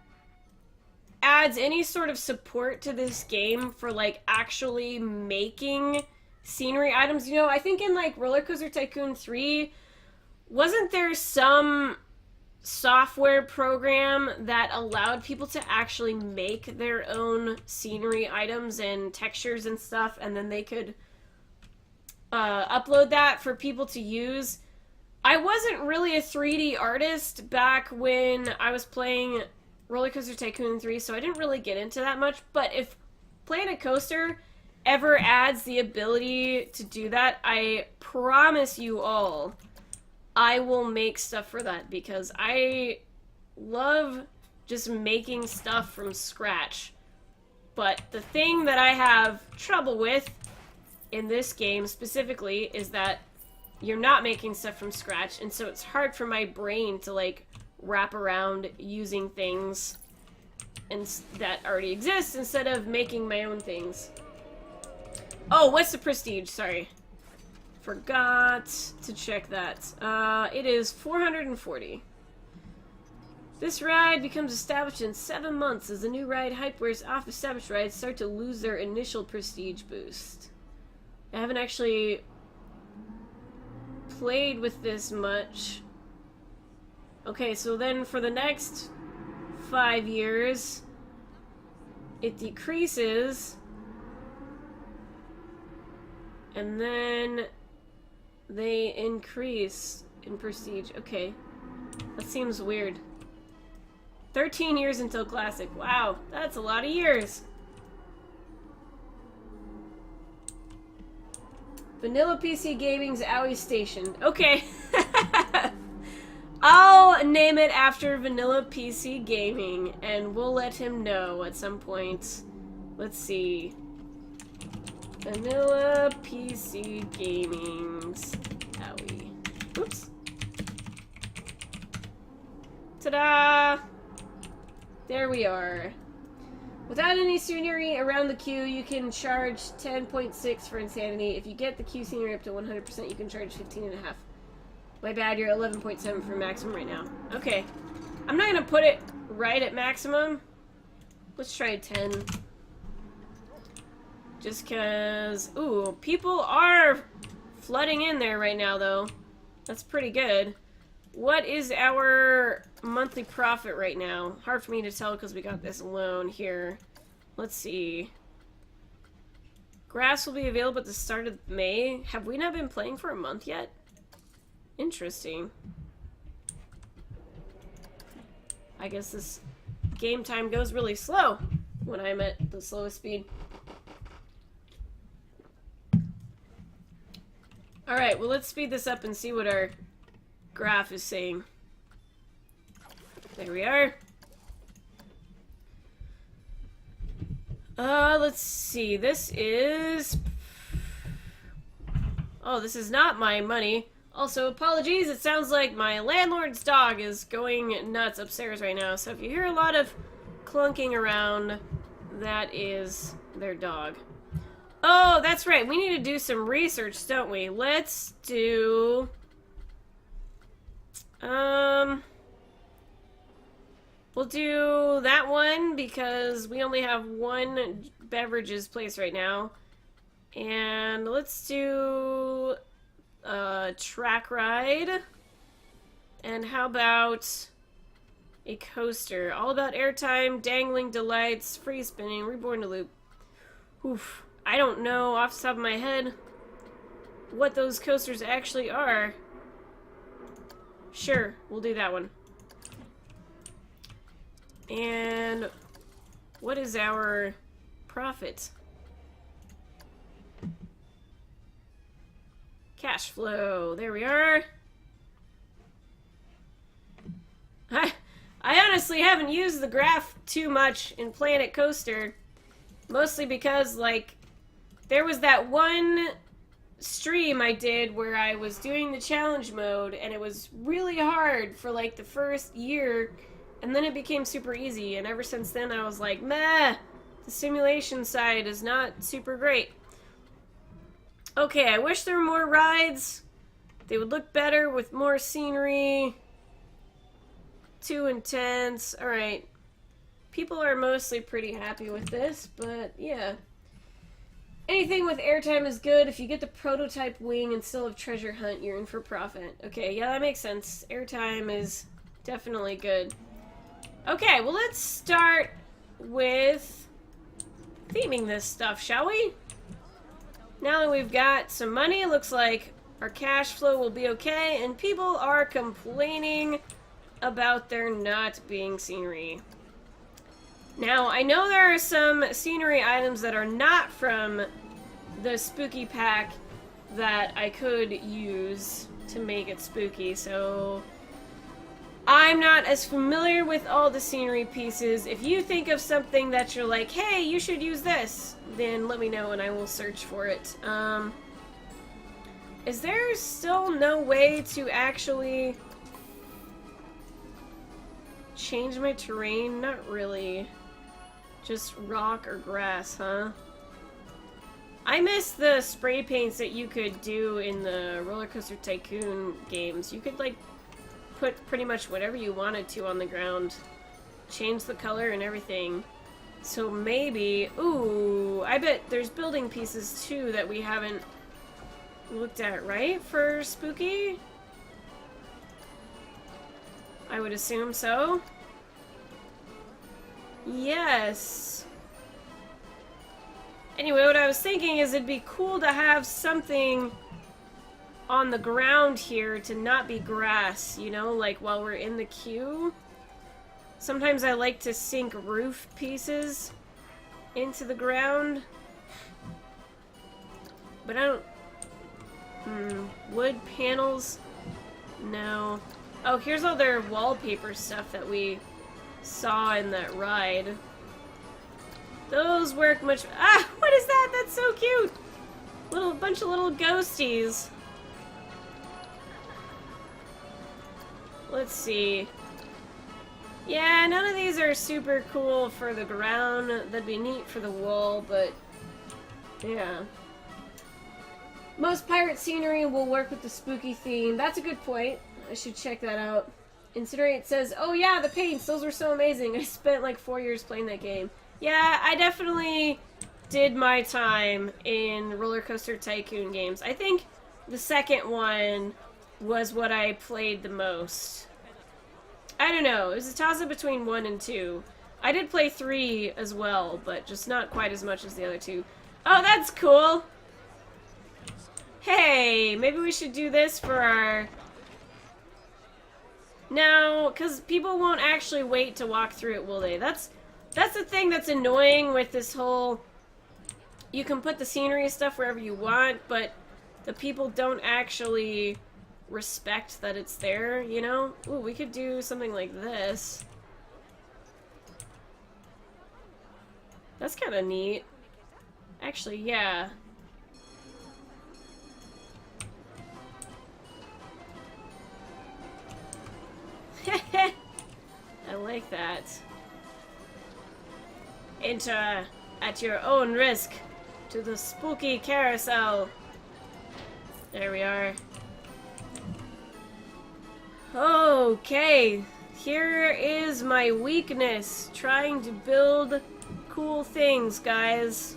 adds any sort of support to this game for like actually making scenery items, you know, I think in like Roller Coaster Tycoon 3, wasn't there some software program that allowed people to actually make their own scenery items and textures and stuff, and then they could upload that for people to use? I wasn't really a 3D artist back when I was playing Roller Coaster Tycoon 3, so I didn't really get into that much, but if Planet Coaster ever adds the ability to do that, I promise you all, I will make stuff for that, because I love just making stuff from scratch. But the thing that I have trouble with in this game specifically is that you're not making stuff from scratch, and so it's hard for my brain to like wrap around using things that already exist instead of making my own things. Oh, what's the prestige? Sorry. Forgot to check that. It is 440. This ride becomes established in 7 months as the new ride hype wears off. Established rides start to lose their initial prestige boost. I haven't actually played with this much. Okay, so then for the next 5 years, it decreases, and then they increase in prestige. Okay, that seems weird. 13 years until Classic. Wow, that's a lot of years. Vanilla PC Gaming's Owie Station. Okay. I'll will name it after Vanilla PC Gaming, and we'll let him know at some point. Let's see. Vanilla PC Gaming's. Owie. Oops. Ta-da! There we are. Without any scenery around the queue, you can charge 10.6 for insanity. If you get the queue scenery up to 100%, you can charge 15.5. My bad, you're 11.7 for maximum right now. Okay. I'm not gonna put it right at maximum. Let's try 10. Just cause... Ooh, people are flooding in there right now, though. That's pretty good. What is our monthly profit right now? Hard for me to tell because we got this loan here. Let's see. Grass will be available at the start of May. Have we not been playing for a month yet? Interesting. I guess this game time goes really slow when I'm at the slowest speed. Alright, well let's speed this up and see what our graph is saying. There we are. Let's see. This is... Oh, this is not my money. Also, apologies, it sounds like my landlord's dog is going nuts upstairs right now. So if you hear a lot of clunking around, that is their dog. Oh, that's right. We need to do some research, don't we? Let's do... We'll do that one because we only have one beverages place right now. And let's do a track ride. And how about a coaster? All about airtime, dangling delights, free spinning, reborn to loop. Oof. I don't know off the top of my head what those coasters actually are. Sure, we'll do that one. And what is our profit? Cash flow. There we are. I honestly haven't used the graph too much in Planet Coaster. Mostly because, like, there was that one stream I did where I was doing the challenge mode and it was really hard for like the first year and then it became super easy, and ever since then I was like, meh, the simulation side is not super great. Okay, I wish there were more rides. They would look better with more scenery. Too intense. Alright. People are mostly pretty happy with this, but yeah. Anything with airtime is good. If you get the prototype wing and still have treasure hunt, you're in for profit. Okay, yeah, that makes sense. Airtime is definitely good. Okay, well let's start with theming this stuff, shall we? Now that we've got some money, it looks like our cash flow will be okay, and people are complaining about there not being scenery. Now, I know there are some scenery items that are not from the spooky pack that I could use to make it spooky, so I'm not as familiar with all the scenery pieces. If you think of something that you're like, hey, you should use this, then let me know and I will search for it. Is there still no way to actually change my terrain? Not really. Just rock or grass, huh? I miss the spray paints that you could do in the Roller Coaster Tycoon games. You could, like, put pretty much whatever you wanted to on the ground. Change the color and everything. So maybe... Ooh, I bet there's building pieces, too, that we haven't looked at, right? For spooky? I would assume so. Yes. Anyway, what I was thinking is it'd be cool to have something on the ground here to not be grass, you know, like while we're in the queue. Sometimes I like to sink roof pieces into the ground. But I don't... wood panels? No. Oh, here's all their wallpaper stuff that we saw in that ride. Those work much... Ah! What is that? That's so cute! Bunch of little ghosties. Let's see. Yeah, none of these are super cool for the ground. That'd be neat for the wall, but... yeah. Most pirate scenery will work with the spooky theme. That's a good point. I should check that out. Incinerate says, oh yeah, the paints, those were so amazing. I spent like 4 years playing that game. Yeah, I definitely did my time in Roller Coaster Tycoon games. I think the second one was what I played the most. I don't know, it was a toss-up between 1 and 2. I did play 3 as well, but just not quite as much as the other 2. Oh, that's cool! Hey, maybe we should do this for our... No, because people won't actually wait to walk through it, will they? That's the thing that's annoying with this whole... You can put the scenery stuff wherever you want, but the people don't actually respect that it's there, you know? Ooh, we could do something like this. That's kind of neat. Actually, yeah. I like that. Enter at your own risk to the spooky carousel. There we are. Okay, here is my weakness, trying to build cool things, guys.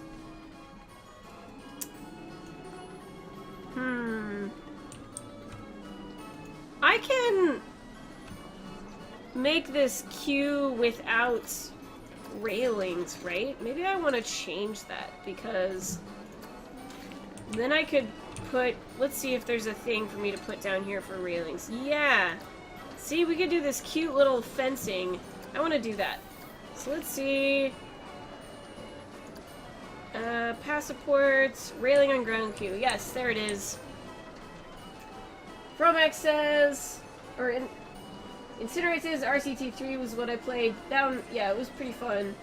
I can make this queue without railings, right? Maybe I want to change that, because then I could put... Let's see if there's a thing for me to put down here for railings. Yeah! See, we could do this cute little fencing. I want to do that. So let's see... passports, railing on ground queue. Yes, there it is. Fromax says... Or... Incinerate says RCT3 was what I played. That one, yeah, it was pretty fun.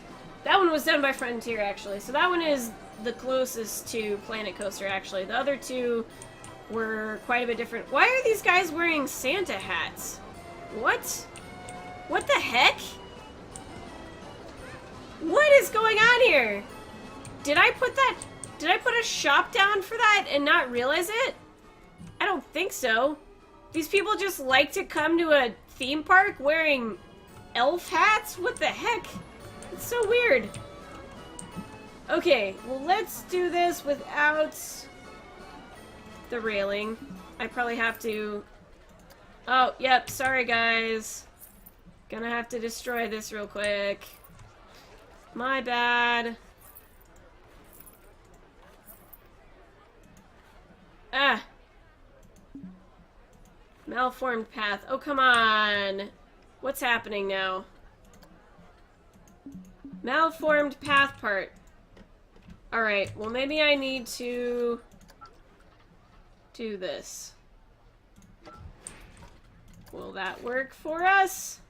That one was done by Frontier, actually. So that one is the closest to Planet Coaster, actually. The other two were quite a bit different. Why are these guys wearing Santa hats? What? What the heck? What is going on here? Did I put a shop down for that and not realize it? I don't think so. These people just like to come to a theme park wearing elf hats? What the heck? It's so weird. Okay, well, let's do this without the railing. I probably have to... Oh, yep, sorry guys. Gonna have to destroy this real quick. My bad. Ah! Malformed path. Oh, come on. What's happening now? Malformed path part. Alright, well maybe I need to do this. Will that work for us?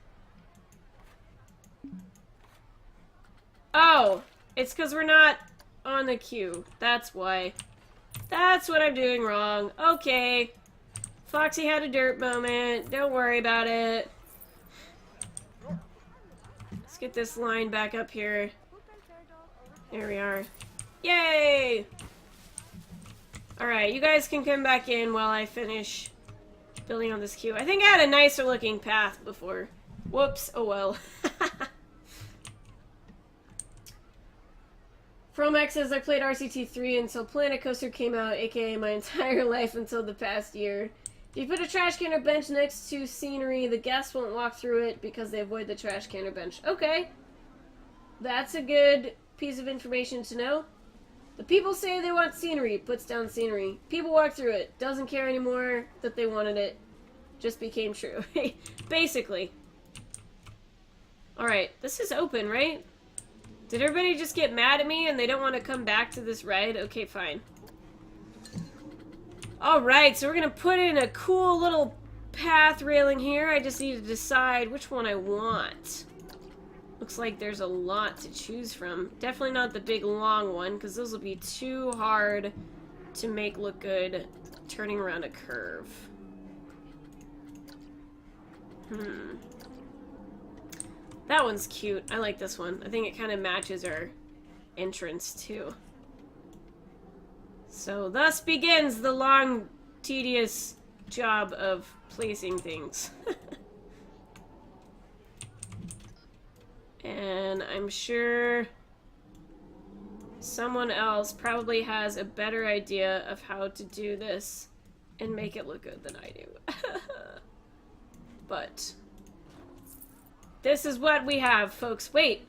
Oh! It's because we're not on the queue. That's why. That's what I'm doing wrong. Okay. Foxy had a dirt moment. Don't worry about it. Let's get this line back up here. There we are. Yay! Alright, you guys can come back in while I finish building on this queue. I think I had a nicer looking path before. Whoops. Oh well. Fromax says, I played RCT3 until Planet Coaster came out, aka my entire life until the past year. If you put a trash can or bench next to scenery, the guests won't walk through it because they avoid the trash can or bench. Okay. That's a good piece of information to know. The people say they want scenery, puts down scenery. People walk through it, doesn't care anymore that they wanted it. Just became true. Basically. Alright, this is open, right? Did everybody just get mad at me and they don't want to come back to this ride? Okay, fine. Alright, so we're gonna put in a cool little path railing here. I just need to decide which one I want. Looks like there's a lot to choose from. Definitely not the big long one, because those will be too hard to make look good turning around a curve. That one's cute. I like this one. I think it kind of matches our entrance, too. So, thus begins the long, tedious job of placing things. And I'm sure someone else probably has a better idea of how to do this and make it look good than I do. But this is what we have, folks. Wait.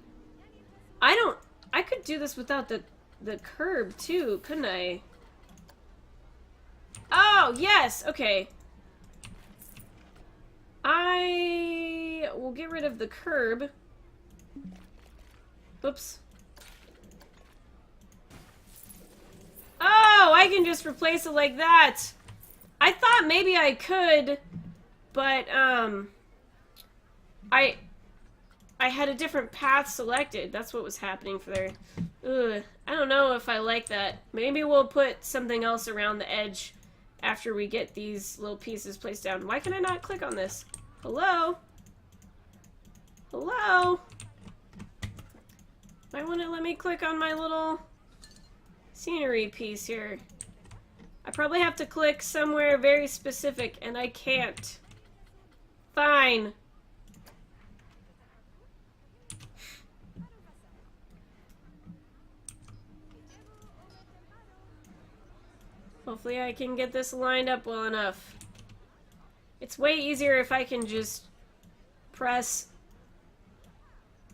I could do this without the curb too, couldn't I? Oh, yes. Okay. I will get rid of the curb. Oops. Oh, I can just replace it like that. I thought maybe I could, but I had a different path selected. That's what was happening for there. Ugh, I don't know if I like that. Maybe we'll put something else around the edge after we get these little pieces placed down. Why can I not click on this? Hello? Hello? Why won't it let me click on my little scenery piece here? I probably have to click somewhere very specific, and I can't. Fine. Hopefully I can get this lined up well enough. It's way easier if I can just press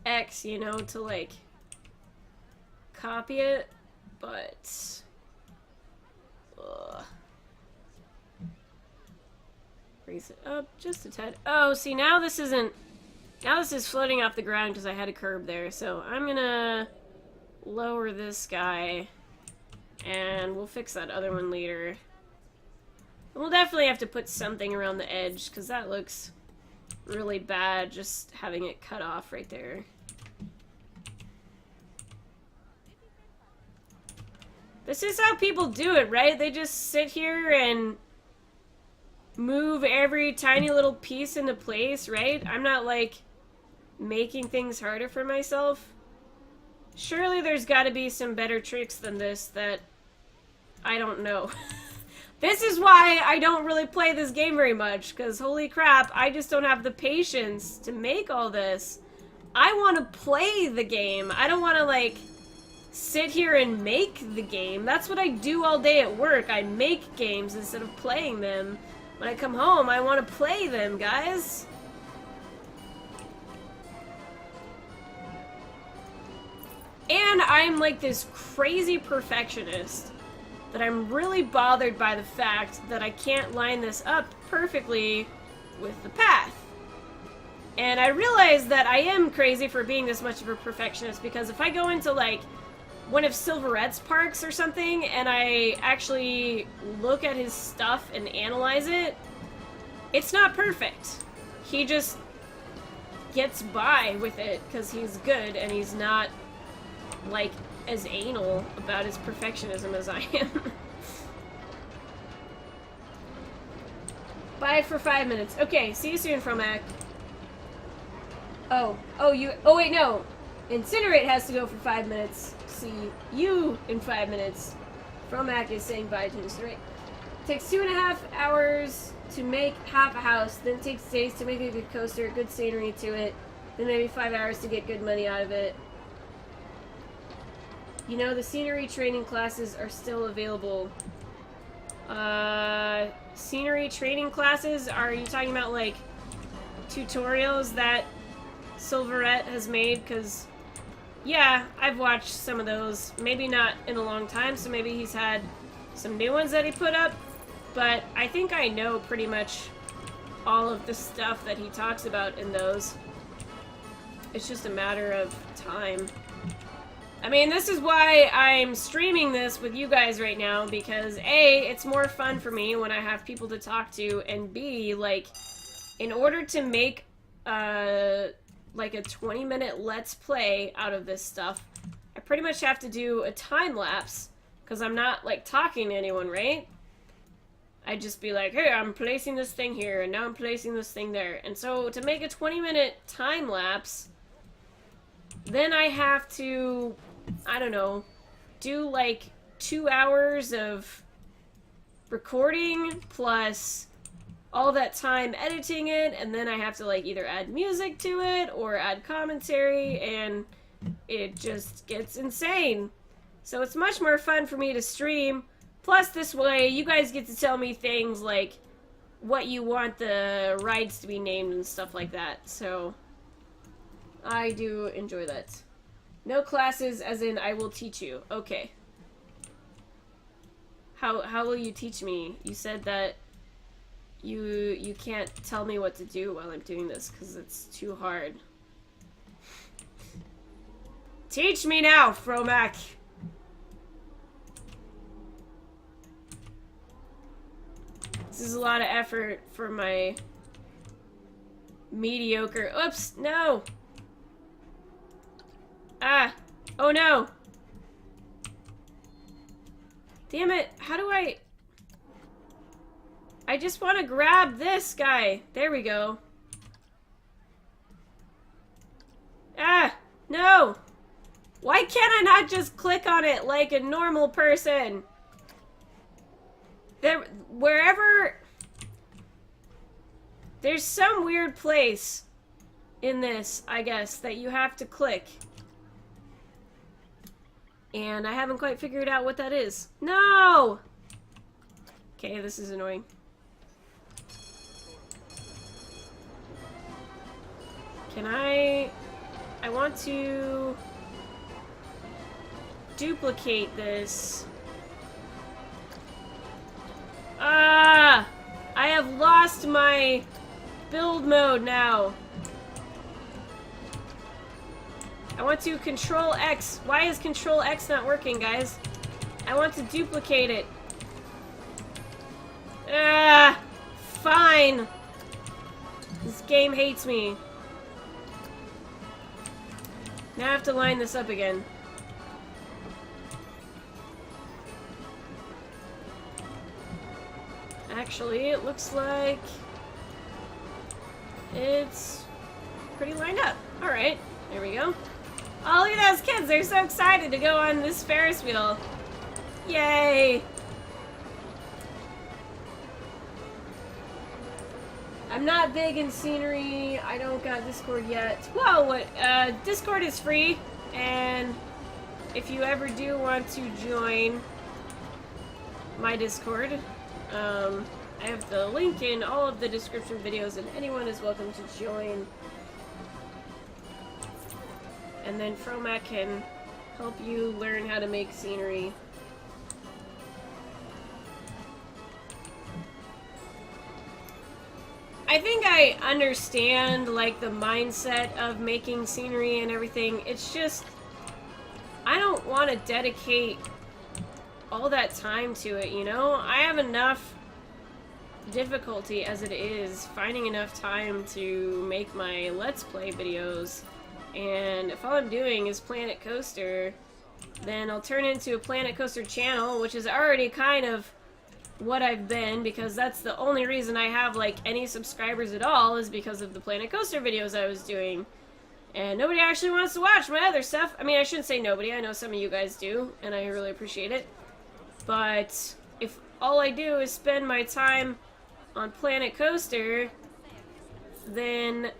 X, you know, to like copy it, but raise it up just a tad. Oh, see, now this isn't, now this is floating off the ground because I had a curb there, so I'm gonna lower this guy and we'll fix that other one later. We'll definitely have to put something around the edge because that looks really bad just having it cut off right there. This is how people do it, right? They just sit here and move every tiny little piece into place, right? I'm not, like, making things harder for myself. Surely there's got to be some better tricks than this that I don't know. This is why I don't really play this game very much, because holy crap, I just don't have the patience to make all this. I want to play the game. I don't want to, like, sit here and make the game. That's what I do all day at work. I make games instead of playing them. When I come home, I want to play them, guys. And I'm like this crazy perfectionist that I'm really bothered by the fact that I can't line this up perfectly with the path. And I realize that I am crazy for being this much of a perfectionist, because if I go into like one of Silverette's parks or something and I actually look at his stuff and analyze it, it's not perfect. He just gets by with it because he's good and he's not like as anal about his perfectionism as I am. Bye for 5 minutes. Okay, see you soon, Fromac. Oh wait, no. Incinerate has to go for 5 minutes. See you in 5 minutes. Fromac is saying bye to Incinerate. Takes 2.5 hours to make half a house, then it takes days to make a good coaster, good scenery to it, then maybe 5 hours to get good money out of it. You know, the scenery training classes are still available. Scenery training classes? Are you talking about, like, tutorials that Silverette has made? Because, yeah, I've watched some of those. Maybe not in a long time, so maybe he's had some new ones that he put up. But I think I know pretty much all of the stuff that he talks about in those. It's just a matter of time. I mean, this is why I'm streaming this with you guys right now, because A, it's more fun for me when I have people to talk to, and B, like, in order to make, like a 20-minute Let's Play out of this stuff, I pretty much have to do a time lapse, because I'm not, like, talking to anyone, right? I'd just be like, hey, I'm placing this thing here, and now I'm placing this thing there. And so, to make a 20-minute time lapse, then I have to, I don't know, do like 2 hours of recording plus all that time editing it, and then I have to like either add music to it or add commentary, and it just gets insane. So it's much more fun for me to stream. Plus this way you guys get to tell me things like what you want the rides to be named and stuff like that. So I do enjoy that. No classes, as in I will teach you. Okay. How will you teach me? You said that you can't tell me what to do while I'm doing this because it's too hard. Teach me now, Fromac! This is a lot of effort for my mediocre... Oops! No! Ah! Oh no! Damn it! How do I just want to grab this guy! There we go. Ah! No! Why can't I not just click on it like a normal person? Wherever... There's some weird place in this, I guess, that you have to click. And I haven't quite figured out what that is. No! Okay, this is annoying. Can I want to duplicate this. Ah! I have lost my build mode now. I want to Control X. Why is Control X not working, guys? I want to duplicate it. Ah! Fine! This game hates me. Now I have to line this up again. Actually, it looks like it's pretty lined up. Alright, there we go. Oh, look at those kids! They're so excited to go on this Ferris wheel. Yay! I'm not big in scenery. I don't got Discord yet. Whoa, what? Discord is free, and if you ever do want to join my Discord, I have the link in all of the description videos, and anyone is welcome to join. And then Fromac can help you learn how to make scenery. I think I understand, like, the mindset of making scenery and everything. It's just, I don't want to dedicate all that time to it, you know? I have enough difficulty as it is finding enough time to make my Let's Play videos. And if all I'm doing is Planet Coaster, then I'll turn into a Planet Coaster channel, which is already kind of what I've been, because that's the only reason I have, like, any subscribers at all, is because of the Planet Coaster videos I was doing. And nobody actually wants to watch my other stuff. I mean, I shouldn't say nobody. I know some of you guys do, and I really appreciate it. But if all I do is spend my time on Planet Coaster, then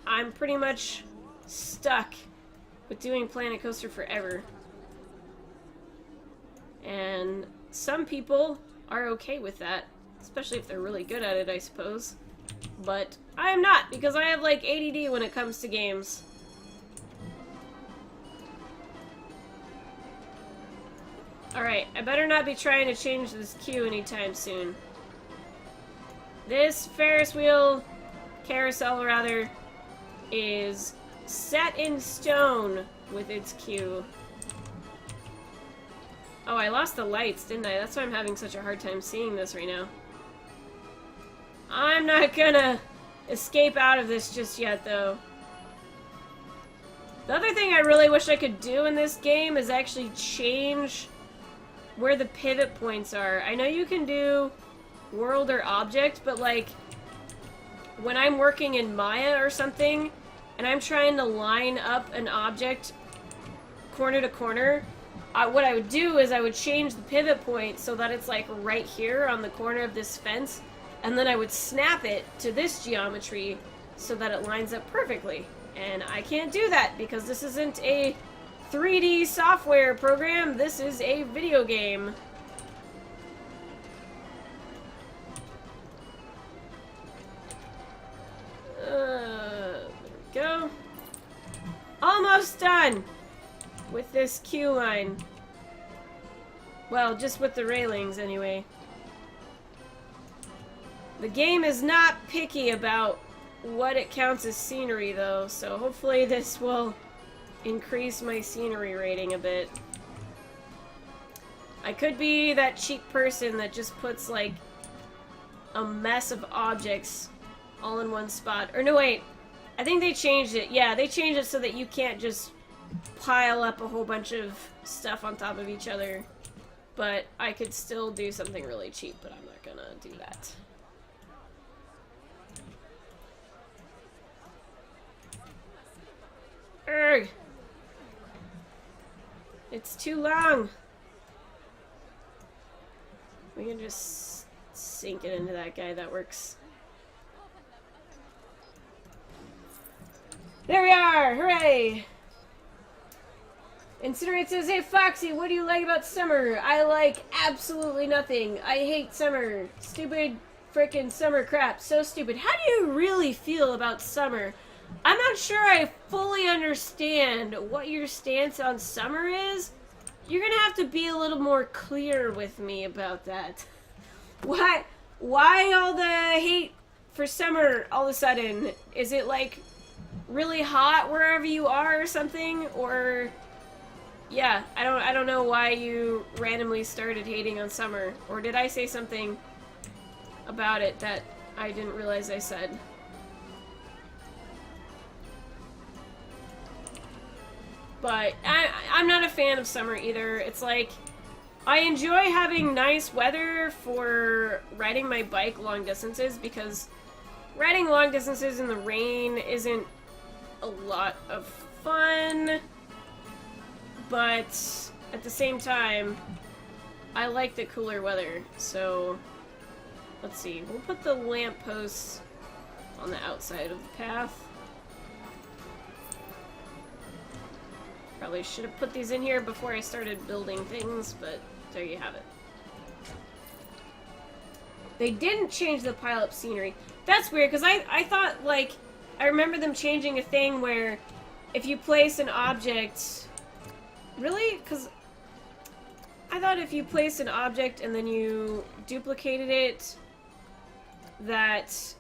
I'm pretty much stuck with doing Planet Coaster forever. And some people are okay with that, especially if they're really good at it, I suppose. But I am not, because I have, like, ADD when it comes to games. Alright, I better not be trying to change this queue anytime soon. This Ferris wheel, carousel rather, is set in stone with its queue. Oh, I lost the lights, didn't I? That's why I'm having such a hard time seeing this right now. I'm not gonna escape out of this just yet, though. The other thing I really wish I could do in this game is actually change where the pivot points are. I know you can do world or object, but like when I'm working in Maya or something and I'm trying to line up an object corner to corner, what I would do is I would change the pivot point so that it's like right here on the corner of this fence, and then I would snap it to this geometry so that it lines up perfectly. And I can't do that because this isn't a 3D software program, this is a video game. There we go. Almost done with this queue line. Well, just with the railings anyway. The game is not picky about what it counts as scenery though, so hopefully this will increase my scenery rating a bit. I could be that cheap person that just puts like a mess of objects all in one spot. Or no, wait. I think they changed it. Yeah, they changed it so that you can't just pile up a whole bunch of stuff on top of each other. But I could still do something really cheap, but I'm not gonna do that. Urgh! It's too long! We can just sink it into that guy. That works. There we are! Hooray! Incinerate says, hey Foxy, what do you like about summer? I like absolutely nothing. I hate summer. Stupid frickin' summer crap. So stupid. How do you really feel about summer? I'm not sure I fully understand what your stance on summer is. You're gonna have to be a little more clear with me about that. Why all the hate for summer all of a sudden? Is it like really hot wherever you are or something? Or yeah, I don't know why you randomly started hating on summer. Or did I say something about it that I didn't realize I said? But I'm not a fan of summer either. It's like, I enjoy having nice weather for riding my bike long distances, because riding long distances in the rain isn't a lot of fun. But at the same time, I like the cooler weather. So let's see. We'll put the lampposts on the outside of the path. Probably should have put these in here before I started building things, but there you have it. They didn't change the pile-up scenery. That's weird, because I thought, like, I remember them changing a thing where if you place an object... Really? Because I thought if you placed an object and then you duplicated it, that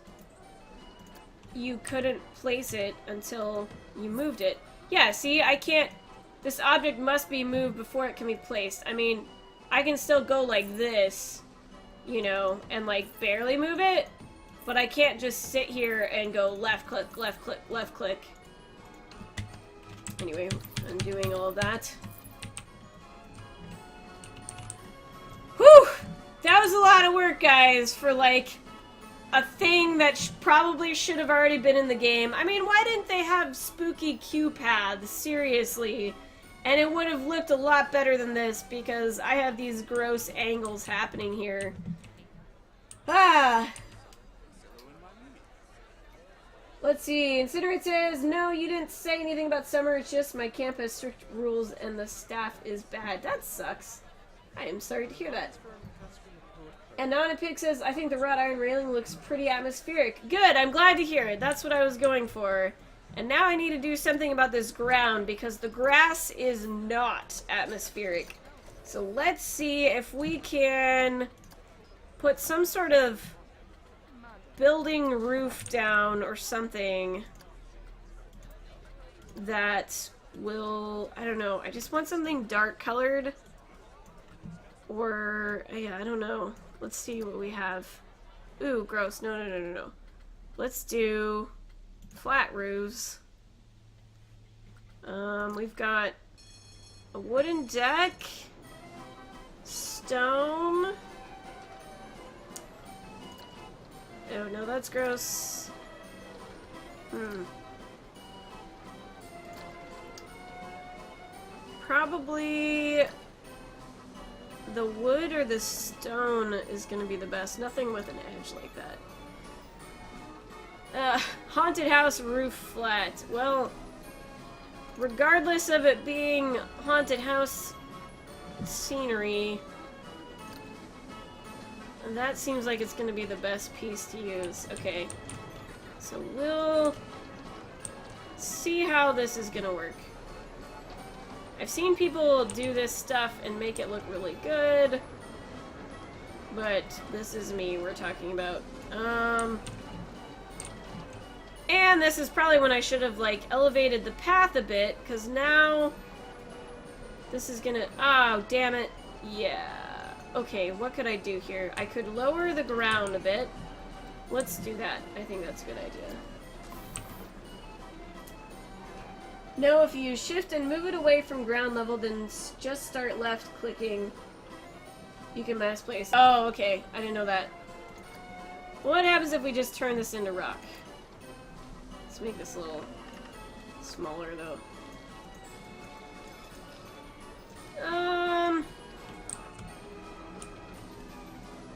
you couldn't place it until you moved it. Yeah, see, I can't... This object must be moved before it can be placed. I mean, I can still go like this, you know, and like barely move it, but I can't just sit here and go left click, left click, left click. Anyway, I'm doing all of that. Whew! That was a lot of work, guys, for like a thing that probably should have already been in the game. I mean, why didn't they have spooky queue paths? Seriously. And it would have looked a lot better than this, because I have these gross angles happening here. Ah! Let's see. Incinerate says, no, you didn't say anything about summer. It's just my camp has strict rules and the staff is bad. That sucks. I am sorry to hear that. And Nonapig says, I think the wrought iron railing looks pretty atmospheric. Good, I'm glad to hear it. That's what I was going for. And now I need to do something about this ground, because the grass is not atmospheric. So let's see if we can put some sort of building roof down or something that will... I don't know. I just want something dark colored. Or... yeah, I don't know. Let's see what we have. Ooh, gross. No, no, no, no, no. Let's do flat roofs. We've got a wooden deck, stone. Oh no, that's gross. Probably the wood or the stone is gonna be the best. Nothing with an edge like that. Haunted house roof flat. Well, regardless of it being haunted house scenery, that seems like it's going to be the best piece to use. Okay, so we'll see how this is going to work. I've seen people do this stuff and make it look really good, but this is me we're talking about. And this is probably when I should have, like, elevated the path a bit, because now this is gonna... oh, damn it. Yeah. Okay, what could I do here? I could lower the ground a bit. Let's do that. I think that's a good idea. No, if you use shift and move it away from ground level, then just start left clicking. You can mass place. Oh, okay. I didn't know that. What happens if we just turn this into rock? Let's make this a little smaller, though.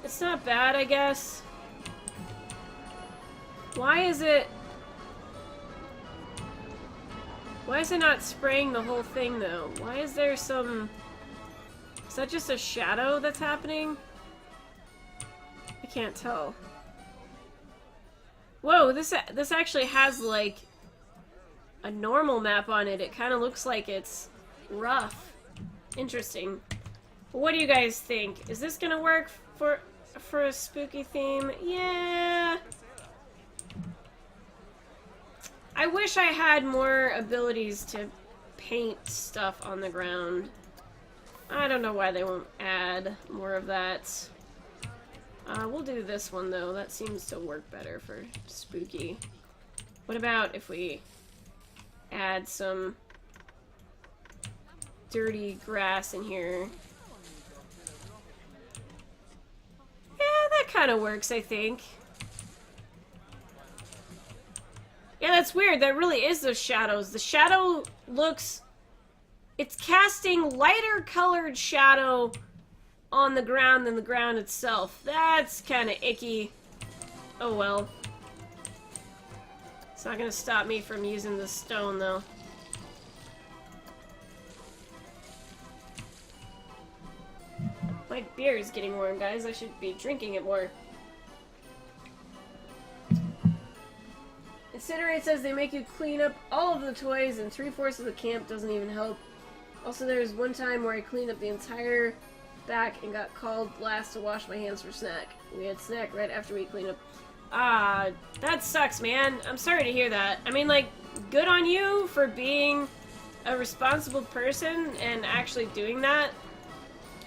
It's not bad, I guess. Why is it not spraying the whole thing, though? Why is there some... is that just a shadow that's happening? I can't tell. Whoa, this actually has, like, a normal map on it. It kind of looks like it's rough. Interesting. What do you guys think? Is this gonna work for a spooky theme? Yeah. I wish I had more abilities to paint stuff on the ground. I don't know why they won't add more of that. We'll do this one, though. That seems to work better for spooky. What about if we add some dirty grass in here? Yeah, that kind of works, I think. Yeah, that's weird. That really is those shadows. The shadow looks... it's casting lighter colored shadow on the ground than the ground itself. That's kind of icky. Oh well. It's not gonna stop me from using the stone, though. My beer is getting warm, guys. I should be drinking it more. Incinerate says they make you clean up all of the toys, and 3/4 of the camp doesn't even help. Also, there's one time where I cleaned up the entire back and got called last to wash my hands for snack. We had snack right after we cleaned up. Ah, that sucks, man. I'm sorry to hear that. I mean, like, good on you for being a responsible person and actually doing that.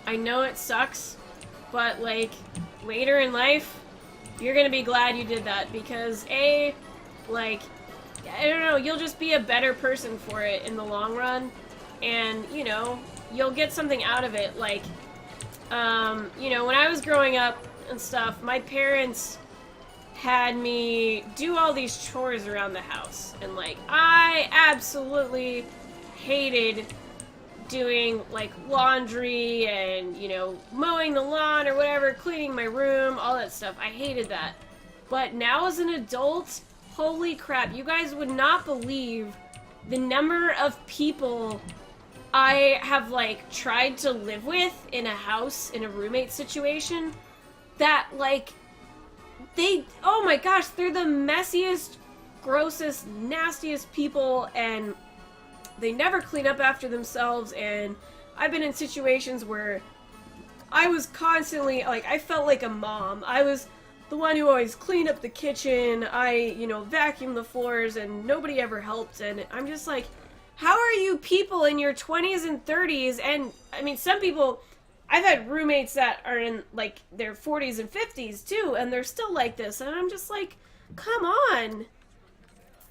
I know it sucks, but, like, later in life, you're gonna be glad you did that, because, A, like, I don't know, you'll just be a better person for it in the long run, and, you know, you'll get something out of it. Like, you know, when I was growing up and stuff, my parents had me do all these chores around the house, and, like, I absolutely hated doing, like, laundry and, you know, mowing the lawn or whatever, cleaning my room, all that stuff. I hated that. But now as an adult, holy crap, you guys would not believe the number of people I have, like, tried to live with in a house, in a roommate situation, that, like, they, oh my gosh, they're the messiest, grossest, nastiest people, and they never clean up after themselves. And I've been in situations where I was constantly, like, I felt like a mom. I was the one who always cleaned up the kitchen, I, you know, vacuumed the floors, and nobody ever helped, and I'm just like, How are you people in your 20s and 30s? And I mean, some people, I've had roommates that are in like their 40s and 50s too, and they're still like this. And I'm just like, come on.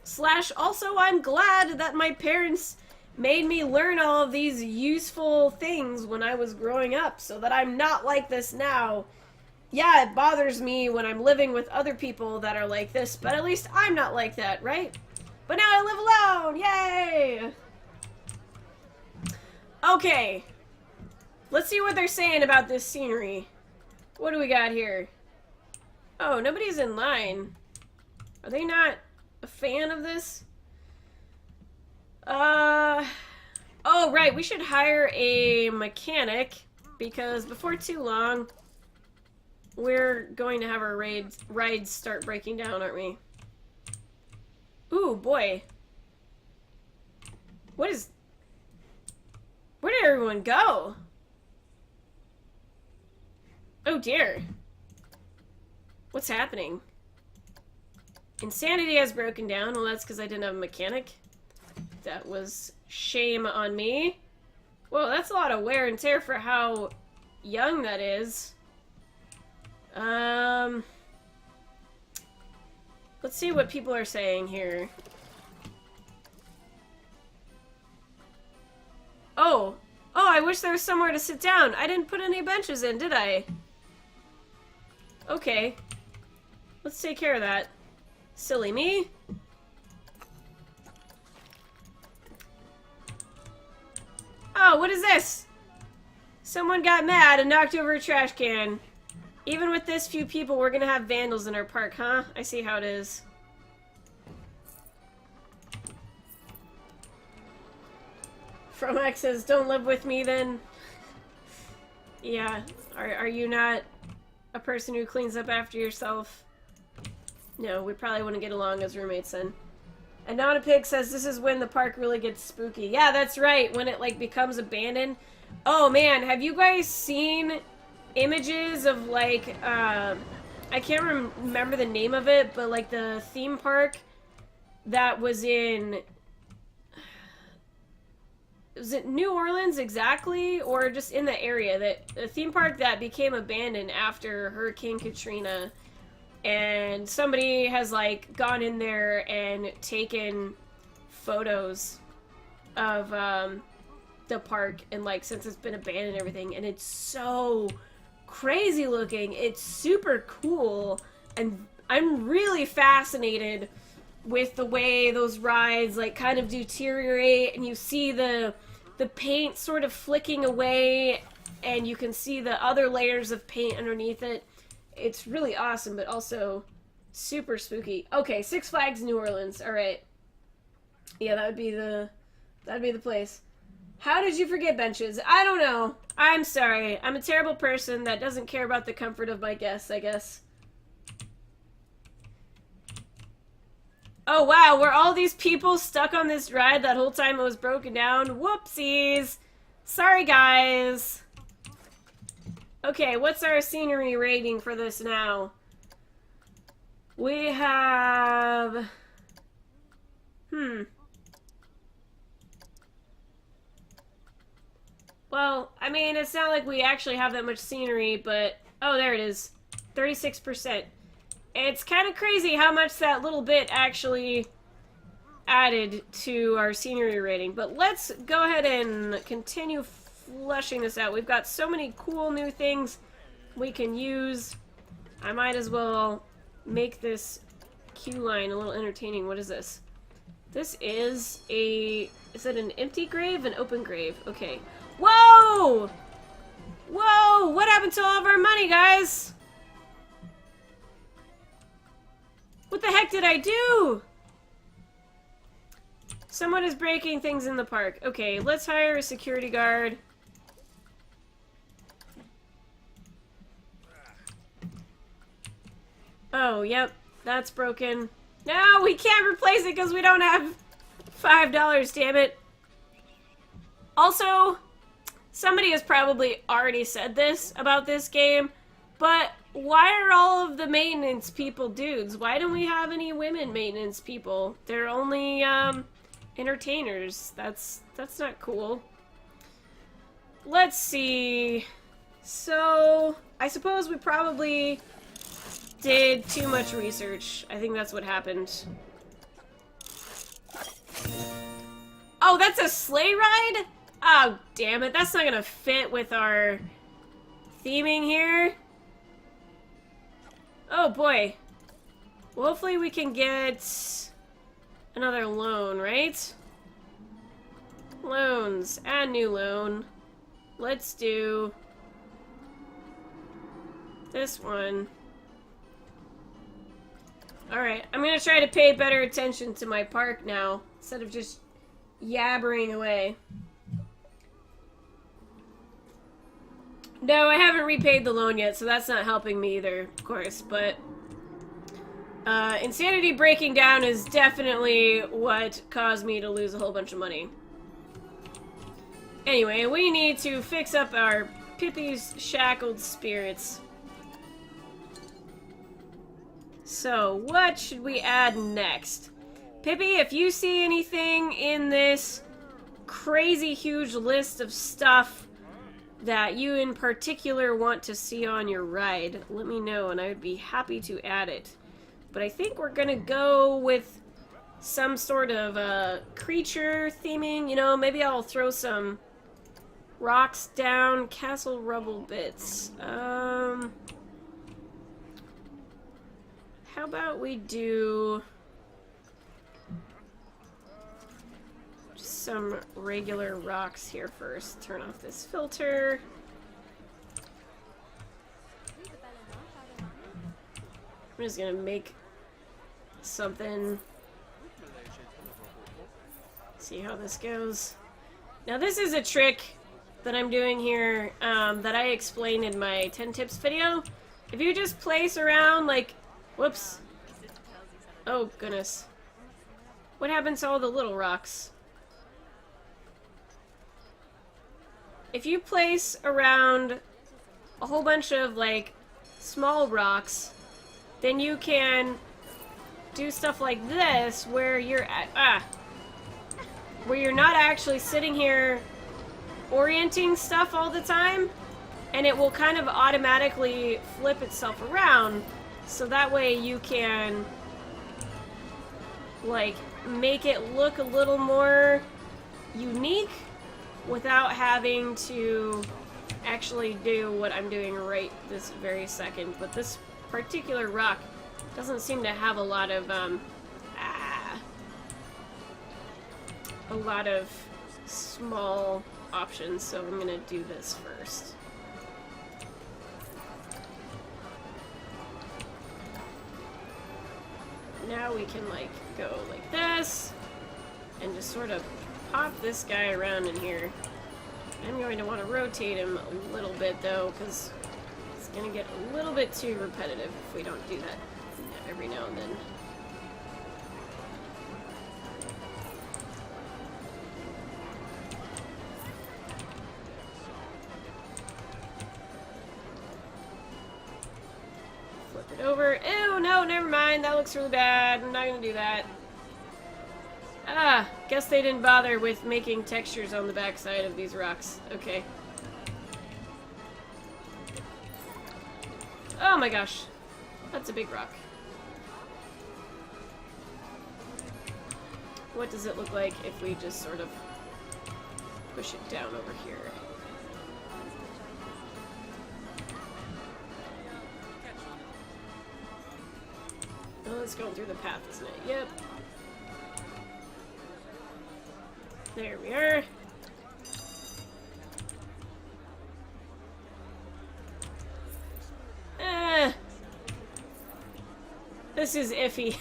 Slash, also, I'm glad that my parents made me learn all of these useful things when I was growing up so that I'm not like this now. Yeah, it bothers me when I'm living with other people that are like this, but at least I'm not like that, right? But now I live alone! Yay! Okay. Let's see what they're saying about this scenery. What do we got here? Oh, nobody's in line. Are they not a fan of this? Oh, right, we should hire a mechanic, because before too long, we're going to have our rides start breaking down, aren't we? Ooh, boy. Where did everyone go? Oh dear. What's happening? Insanity has broken down. Well, that's because I didn't have a mechanic. That was shame on me. Whoa, that's a lot of wear and tear for how young that is. Let's see what people are saying here. Oh, I wish there was somewhere to sit down. I didn't put any benches in, did I? Okay. Let's take care of that. Silly me. Oh, what is this? Someone got mad and knocked over a trash can. Even with this few people, we're gonna have vandals in our park, huh? I see how it is. Fromax says, don't live with me then. Yeah, are you not a person who cleans up after yourself? No, we probably wouldn't get along as roommates then. And Nana Pig says, this is when the park really gets spooky. Yeah, that's right, when it like becomes abandoned. Oh man, have you guys seen images of like, I can't remember the name of it, but like the theme park that was in, was it New Orleans exactly, or just in the area, that a theme park that became abandoned after Hurricane Katrina, and somebody has like gone in there and taken photos of the park, and like since it's been abandoned and everything, and it's so crazy looking. It's super cool, and I'm really fascinated with the way those rides like kind of deteriorate, and you see the paint sort of flicking away, and you can see the other layers of paint underneath it. It's really awesome, but also super spooky. Okay, Six Flags New Orleans. All right. Yeah, that'd be the place. How did you forget benches? I don't know. I'm sorry. I'm a terrible person that doesn't care about the comfort of my guests, I guess. Oh, wow. Were all these people stuck on this ride that whole time it was broken down? Whoopsies. Sorry, guys. Okay, what's our scenery rating for this now? We have... Well, I mean, it's not like we actually have that much scenery, but... Oh, there it is. 36%. It's kind of crazy how much that little bit actually added to our scenery rating. But let's go ahead and continue fleshing this out. We've got so many cool new things we can use. I might as well make this queue line a little entertaining. What is this? This is a... Is it an empty grave? An open grave. Okay. Whoa! Whoa! What happened to all of our money, guys? What the heck did I do? Someone is breaking things in the park. Okay, let's hire a security guard. Oh, yep. That's broken. No, we can't replace it because we don't have $5, damn it. Also, somebody has probably already said this about this game, but why are all of the maintenance people dudes? Why don't we have any women maintenance people? They're only, entertainers. That's not cool. Let's see. So, I suppose we probably did too much research. I think that's what happened. Oh, that's a sleigh ride? Oh, damn it. That's not gonna fit with our theming here. Oh, boy. Well, hopefully we can get another loan, right? Loans. Add new loan. Let's do this one. Alright, I'm gonna try to pay better attention to my park now, instead of just yabbering away. No, I haven't repaid the loan yet, so that's not helping me either, of course, but insanity breaking down is definitely what caused me to lose a whole bunch of money. Anyway, we need to fix up our Pippi's shackled spirits. So, what should we add next? Pippi, if you see anything in this crazy huge list of stuff that you in particular want to see on your ride, let me know and I would be happy to add it. But I think we're gonna go with some sort of creature theming. You know, maybe I'll throw some rocks down, castle rubble bits. How about we do some regular rocks here first. Turn off this filter. I'm just gonna make something. See how this goes. Now this is a trick that I'm doing here that I explained in my 10 tips video. If you just place around like, whoops. Oh goodness. What happens to all the little rocks? If you place around a whole bunch of like small rocks, then you can do stuff like this where you're at, where you're not actually sitting here orienting stuff all the time, and it will kind of automatically flip itself around, so that way you can like make it look a little more unique without having to actually do what I'm doing right this very second. But this particular rock doesn't seem to have a lot of small options, so I'm gonna do this first. Now we can like go like this and just sort of pop this guy around in here. I'm going to want to rotate him a little bit though, because it's going to get a little bit too repetitive if we don't do that every now and then. Flip it over. Ew, no, never mind. That looks really bad. I'm not going to do that. Ah, guess they didn't bother with making textures on the backside of these rocks. Okay. Oh my gosh. That's a big rock. What does it look like if we just sort of push it down over here? Oh, it's going through the path, isn't it? Yep. There we are. This is iffy.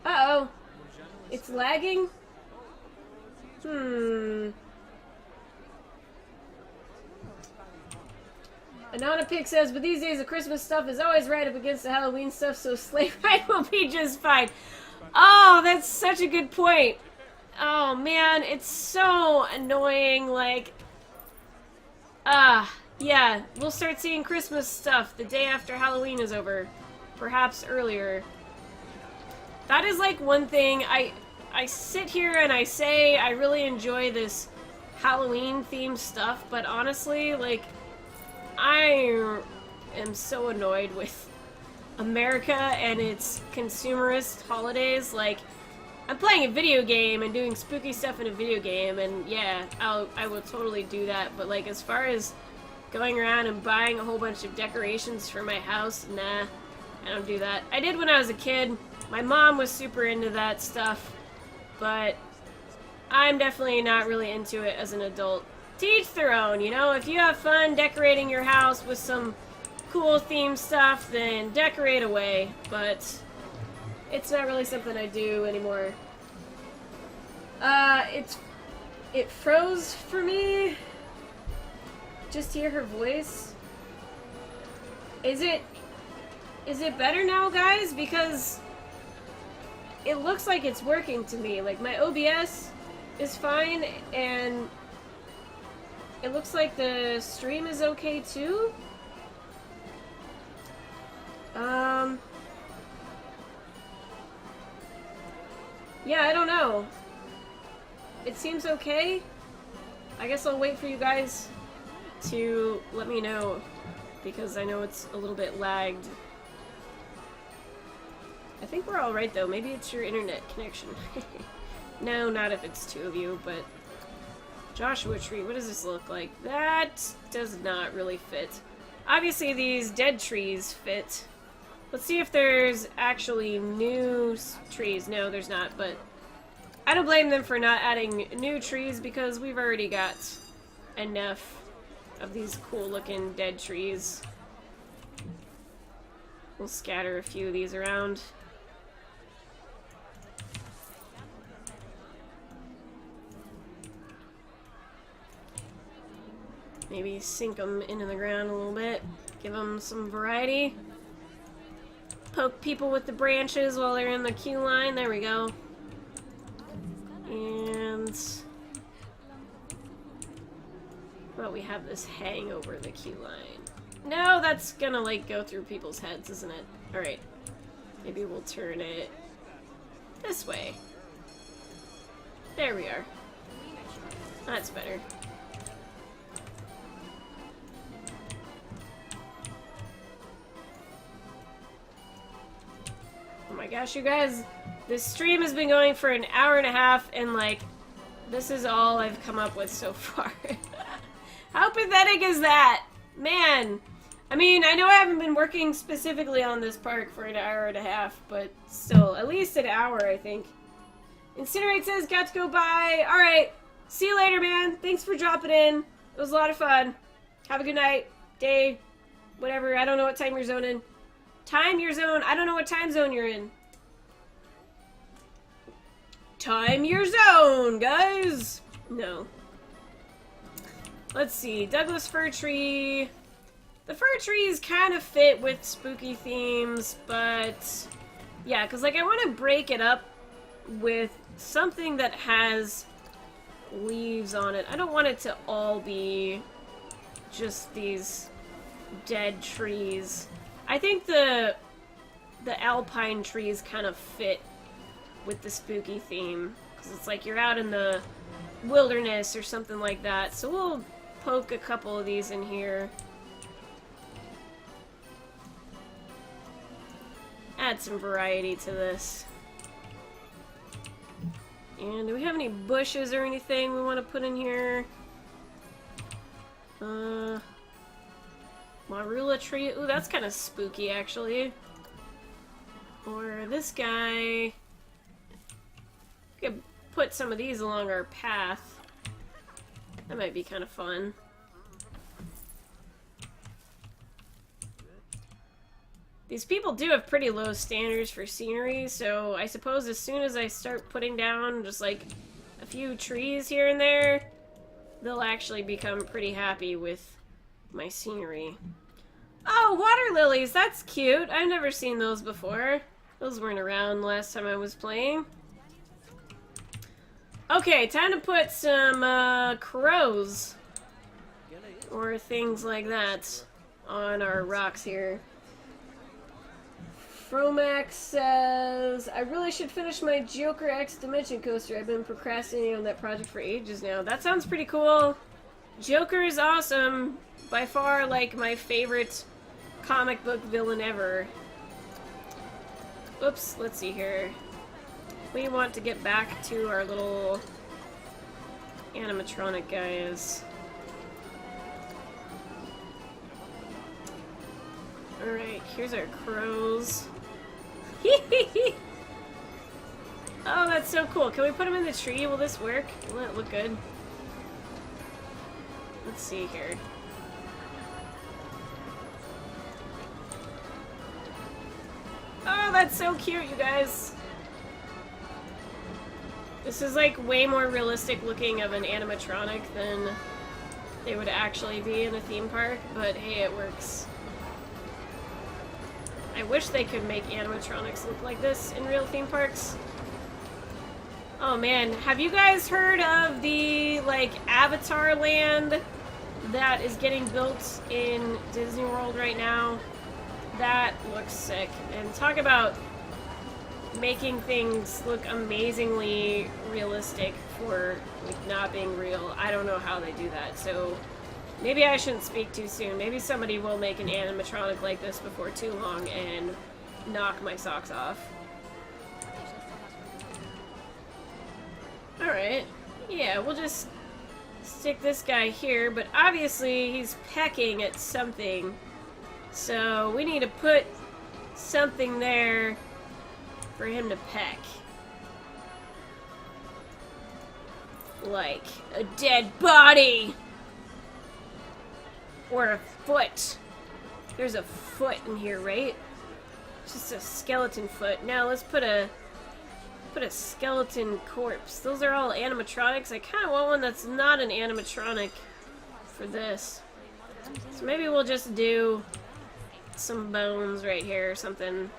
Uh-oh. It's lagging? Anonapig says, but these days the Christmas stuff is always right up against the Halloween stuff, so sleigh ride will be just fine. Oh, that's such a good point. Oh, man, it's so annoying, like... yeah, we'll start seeing Christmas stuff the day after Halloween is over. Perhaps earlier. That is like one thing I sit here and I say I really enjoy this Halloween themed stuff, but honestly, like, I am so annoyed with America and its consumerist holidays. Like, I'm playing a video game and doing spooky stuff in a video game, and yeah, I will totally do that, but like, as far as going around and buying a whole bunch of decorations for my house, nah, I don't do that. I did when I was a kid. My mom was super into that stuff, but I'm definitely not really into it as an adult. To each their own, you know? If you have fun decorating your house with some cool themed stuff, then decorate away, but it's not really something I do anymore. It froze for me. Just hear her voice. Is it better now, guys? Because it looks like it's working to me. Like, my OBS is fine, and it looks like the stream is okay too. Yeah, I don't know. It seems okay. I guess I'll wait for you guys to let me know, because I know it's a little bit lagged. I think we're all right though. Maybe it's your internet connection. No, not if it's two of you, but Joshua Tree, what does this look like? That does not really fit. Obviously these dead trees fit. Let's see if there's actually new trees. No, there's not, but I don't blame them for not adding new trees, because we've already got enough of these cool looking dead trees. We'll scatter a few of these around. Maybe sink them into the ground a little bit. Give them some variety. Poke people with the branches while they're in the queue line. There we go. And well, we have this hang over the queue line. No, that's gonna like go through people's heads, isn't it? Alright. Maybe we'll turn it this way. There we are. That's better. Oh my gosh, you guys, this stream has been going for an hour and a half, and like, this is all I've come up with so far. How pathetic is that? Man, I mean, I know I haven't been working specifically on this park for an hour and a half, but still, at least an hour, I think. Incinerate says, got to go bye. Alright, see you later, man. Thanks for dropping in. It was a lot of fun. Have a good night, day, whatever. I don't know what time you're zoning. Time your zone. I don't know what time zone you're in. Time your zone, guys. No. Let's see. Douglas fir tree. The fir trees kind of fit with spooky themes, but yeah, because like I want to break it up with something that has leaves on it. I don't want it to all be just these dead trees. I think the alpine trees kind of fit with the spooky theme, because it's like you're out in the wilderness or something like that. So we'll poke a couple of these in here. Add some variety to this. And do we have any bushes or anything we want to put in here? Marula tree. Ooh, that's kind of spooky, actually. Or this guy. We could put some of these along our path. That might be kind of fun. These people do have pretty low standards for scenery, so I suppose as soon as I start putting down just like a few trees here and there, they'll actually become pretty happy with my scenery. Oh, water lilies! That's cute! I've never seen those before. Those weren't around last time I was playing. Okay, time to put some crows or things like that on our rocks here. Fromax says, I really should finish my Joker X Dimension Coaster. I've been procrastinating on that project for ages now. That sounds pretty cool. Joker is awesome. By far, like, my favorite comic book villain ever. Oops, let's see here. We want to get back to our little animatronic guys. Alright, here's our crows. Oh, that's so cool. Can we put them in the tree? Will this work? Will it look good? Let's see here. Oh, that's so cute, you guys. This is like way more realistic looking of an animatronic than they would actually be in a theme park, but hey, it works. I wish they could make animatronics look like this in real theme parks. Oh man, have you guys heard of the, like, Avatar land that is getting built in Disney World right now? That looks sick. And talk about making things look amazingly realistic for, like, not being real. I don't know how they do that, so maybe I shouldn't speak too soon. Maybe somebody will make an animatronic like this before too long and knock my socks off. Alright. Yeah, we'll just stick this guy here, but obviously he's pecking at something. So we need to put something there for him to peck. Like a dead body! Or a foot. There's a foot in here, right? Just a skeleton foot. Now let's put a skeleton corpse. Those are all animatronics. I kind of want one that's not an animatronic for this. So maybe we'll just do some bones right here or something.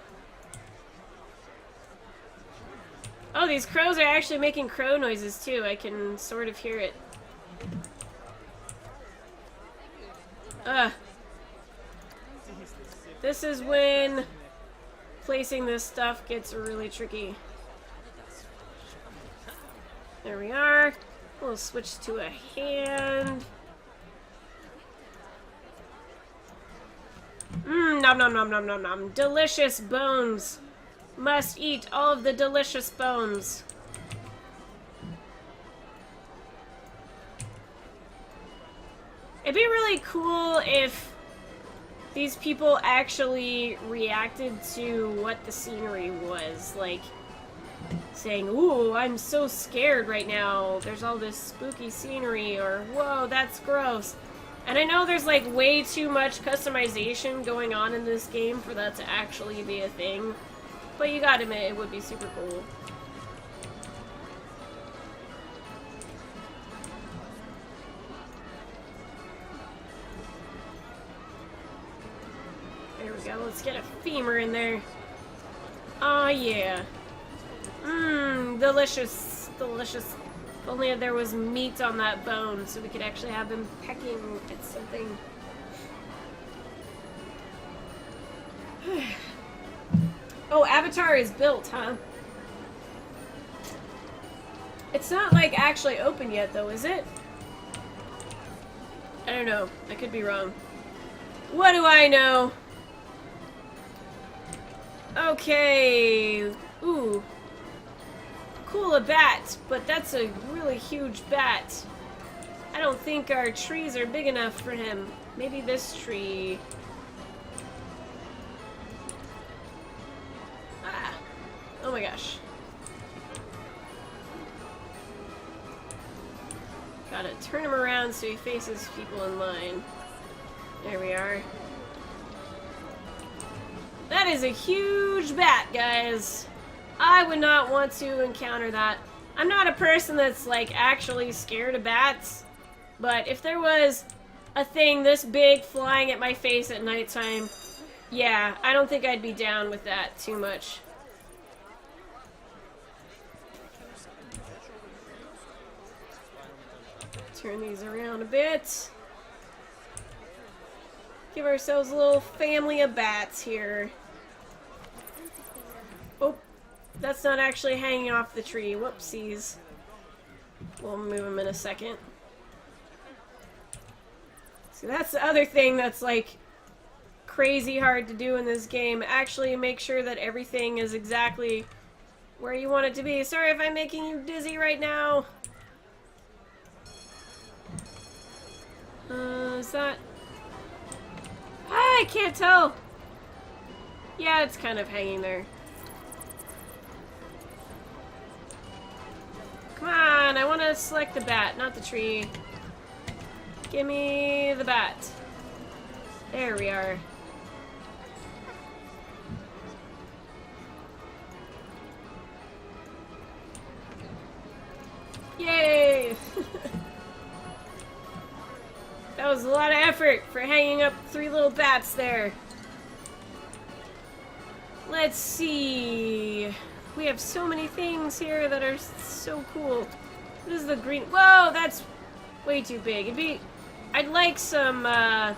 Oh, these crows are actually making crow noises too. I can sort of hear it. This is when placing this stuff gets really tricky. There we are. We'll switch to a hand. Nom nom nom nom nom nom. Delicious bones. Must eat all of the delicious bones. It'd be really cool if these people actually reacted to what the scenery was. Like, saying, ooh, I'm so scared right now. There's all this spooky scenery, or whoa, that's gross. And I know there's like way too much customization going on in this game for that to actually be a thing. But you gotta admit, it would be super cool. There we go, let's get a femur in there. Aw, yeah. Delicious, delicious. If only there was meat on that bone so we could actually have them pecking at something. Oh, Avatar is built, huh? It's not, like, actually open yet, though, is it? I don't know. I could be wrong. What do I know? Okay. Ooh. Cool, a bat, but that's a really huge bat. I don't think our trees are big enough for him. Maybe this tree. Ah. Oh my gosh. Gotta turn him around so he faces people in line. There we are. That is a huge bat, guys. I would not want to encounter that. I'm not a person that's, like, actually scared of bats, but if there was a thing this big flying at my face at nighttime, yeah, I don't think I'd be down with that too much. Turn these around a bit. Give ourselves a little family of bats here. that's not actually hanging off the tree. Whoopsies. We'll move him in a second. See, that's the other thing that's like crazy hard to do in this game. Actually make sure that everything is exactly where you want it to be. Sorry if I'm making you dizzy right now. Is that... I can't tell. Yeah, it's kind of hanging there. Come on, I want to select the bat, not the tree. Give me the bat. There we are. Yay! That was a lot of effort for hanging up 3 little bats there. Let's see. We have so many things here that are so cool. What is the green? Whoa, that's way too big. I'd like some kind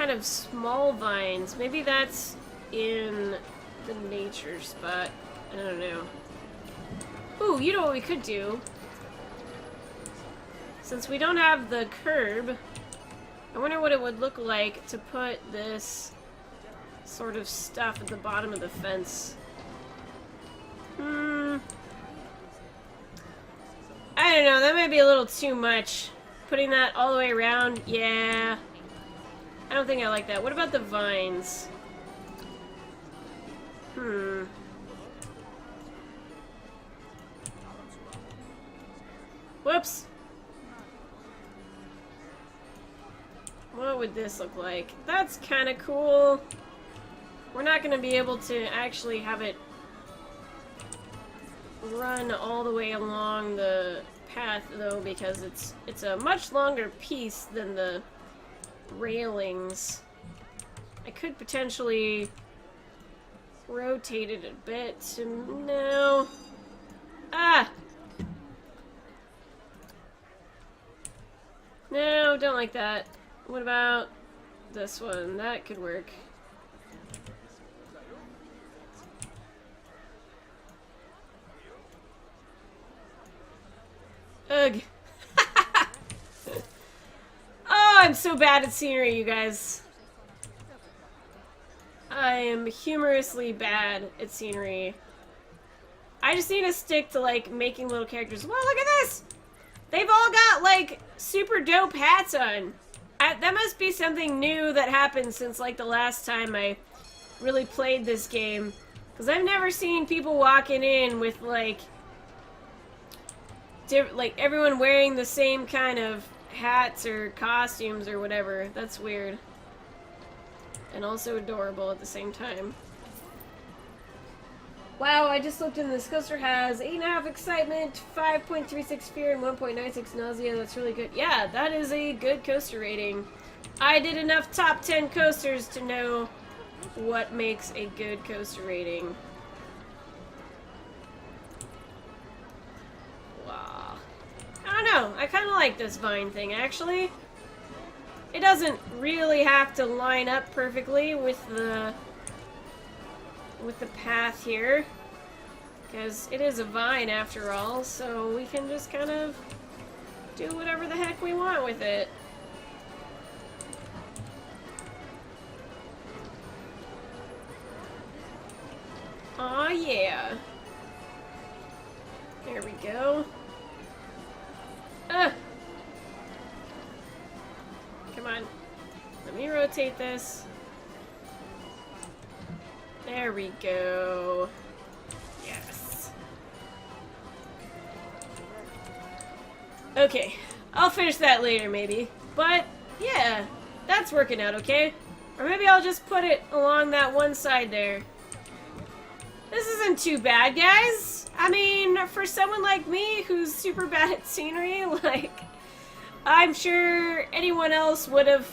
of small vines. Maybe that's in the nature spot. I don't know. Ooh, you know what we could do? Since we don't have the curb, I wonder what it would look like to put this sort of stuff at the bottom of the fence. I don't know, that might be a little too much. Putting that all the way around, yeah. I don't think I like that. What about the vines? Whoops. What would this look like? That's kind of cool. We're not going to be able to actually have it run all the way along the path, though, because it's a much longer piece than the railings. I could potentially rotate it a bit to... No. Ah! No, don't like that. What about this one? That could work. Ugh. Oh, I'm so bad at scenery, you guys. I am humorously bad at scenery. I just need to stick to, like, making little characters. Whoa, look at this! They've all got, like, super dope hats on. That must be something new that happened since, like, the last time I really played this game. Because I've never seen people walking in with, like, everyone wearing the same kind of hats or costumes or whatever. That's weird. And also adorable at the same time. Wow, I just looked in this coaster has 8.5 excitement, 5.36 fear, and 1.96 nausea. That's really good. Yeah, that is a good coaster rating. I did enough top 10 coasters to know what makes a good coaster rating. Wow. I don't know. I kind of like this vine thing, actually. It doesn't really have to line up perfectly with the path here, because it is a vine after all, so we can just kind of do whatever the heck we want with it. Aw, yeah. There we go. Come on. Let me rotate this. There we go. Yes. Okay. I'll finish that later, maybe. But, yeah. That's working out okay. Or maybe I'll just put it along that one side there. This isn't too bad, guys. I mean, for someone like me who's super bad at scenery, like, I'm sure anyone else would have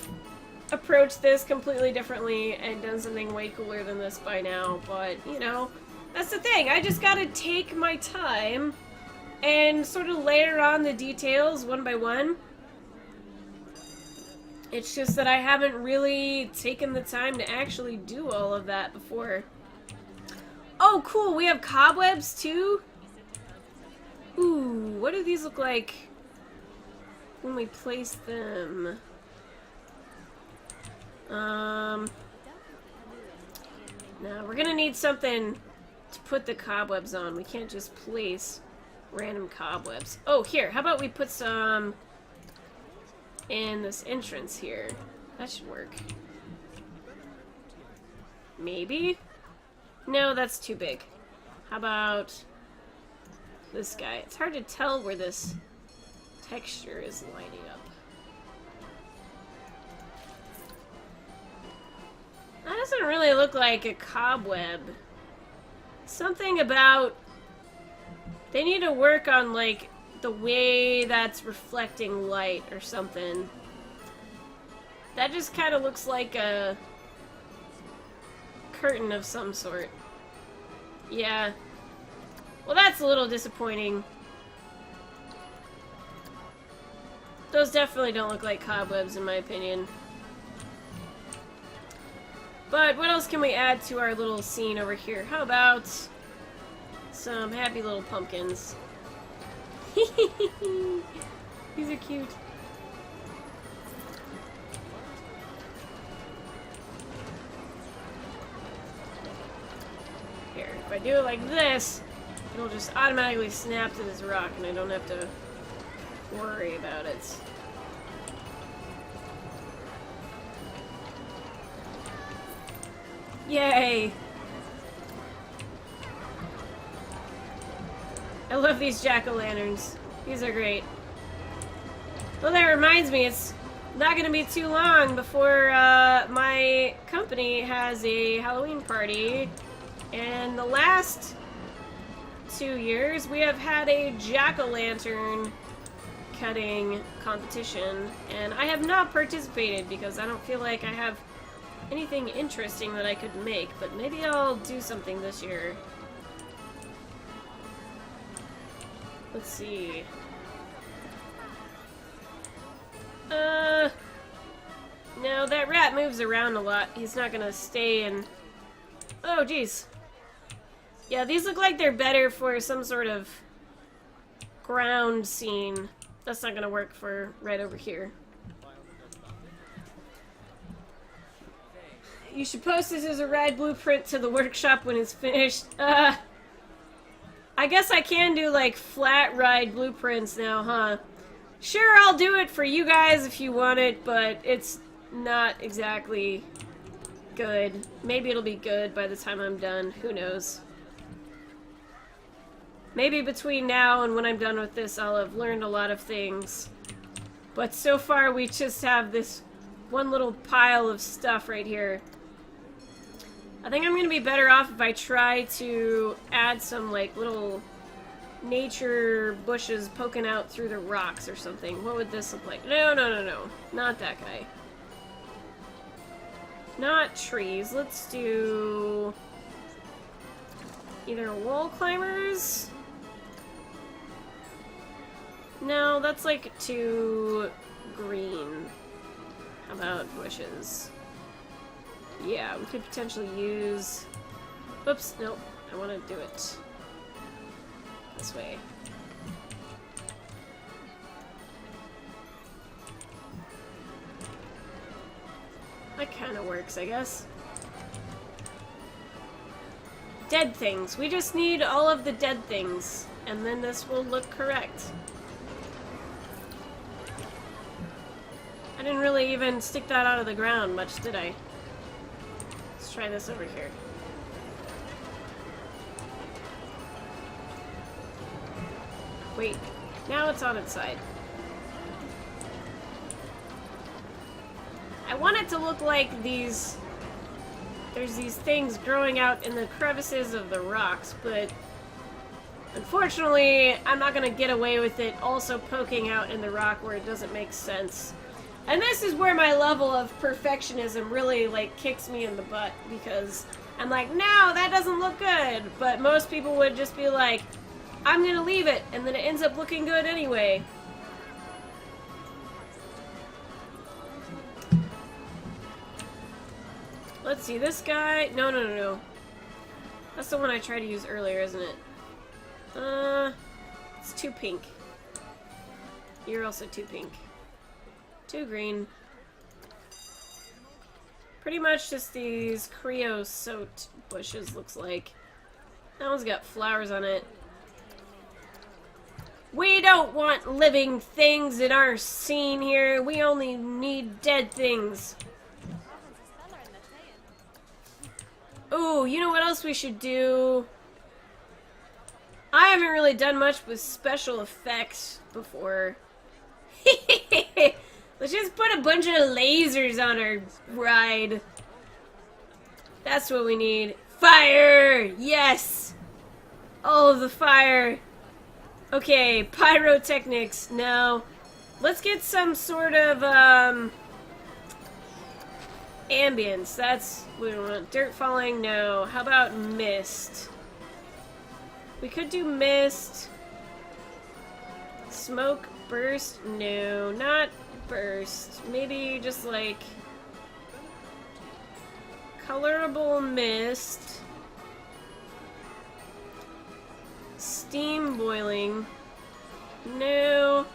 approached this completely differently and done something way cooler than this by now, but, you know, that's the thing. I just gotta take my time and sort of layer on the details one by one. It's just that I haven't really taken the time to actually do all of that before. Oh, cool. We have cobwebs too. Ooh, what do these look like when we place them? No, we're gonna need something to put the cobwebs on. We can't just place random cobwebs. Oh, here. How about we put some in this entrance here? That should work. Maybe? No, that's too big. How about this guy? It's hard to tell where this texture is lining up. That doesn't really look like a cobweb. Something about... They need to work on, like, the way that's reflecting light or something. That just kind of looks like a curtain of some sort. Yeah. Well, that's a little disappointing. Those definitely don't look like cobwebs, in my opinion. But what else can we add to our little scene over here? How about some happy little pumpkins? These are cute. Here, if I do it like this, it'll just automatically snap to this rock and I don't have to worry about it. Yay! I love these jack-o'-lanterns. These are great. Well, that reminds me, it's not gonna be too long before my company has a Halloween party. And the last 2 years, we have had a jack-o'-lantern cutting competition. And I have not participated because I don't feel like I have anything interesting that I could make, but maybe I'll do something this year. Let's see. No, that rat moves around a lot. He's not gonna stay in... Oh, jeez. Yeah, these look like they're better for some sort of ground scene. That's not gonna work for right over here. You should post this as a ride blueprint to the workshop when it's finished. I guess I can do, like, flat ride blueprints now, huh? Sure, I'll do it for you guys if you want it, but it's not exactly good. Maybe it'll be good by the time I'm done. Who knows? Maybe between now and when I'm done with this, I'll have learned a lot of things. But so far, we just have this one little pile of stuff right here. I think I'm going to be better off if I try to add some, like, little nature bushes poking out through the rocks or something. What would this look like? No, no, no, no. Not that guy. Not trees. Let's do either wall climbers. No, that's, like, too green. How about bushes? Yeah, we could potentially use... Oops, nope. I want to do it this way. That kind of works, I guess. Dead things. We just need all of the dead things, and then this will look correct. I didn't really even stick that out of the ground much, did I? Let's try this over here. Wait, now it's on its side. I want it to look like these... There's these things growing out in the crevices of the rocks, but unfortunately, I'm not going to get away with it also poking out in the rock where it doesn't make sense. And this is where my level of perfectionism really, like, kicks me in the butt, because I'm like, no, that doesn't look good. But most people would just be like, I'm gonna leave it, and then it ends up looking good anyway. Let's see, this guy... No, no, no, no. That's the one I tried to use earlier, isn't it? It's too pink. You're also too pink. Too green. Pretty much just these creosote bushes, looks like. That one's got flowers on it. We don't want living things in our scene here. We only need dead things. Ooh, you know what else we should do? I haven't really done much with special effects before. Let's just put a bunch of lasers on our ride. That's what we need. Fire! Yes! All of the fire. Okay, pyrotechnics. No. Let's get some sort of, ambience. That's what we want. Dirt falling? No. How about mist? We could do mist. Smoke burst? No, not burst. Maybe just like colorable mist. Steam boiling. No.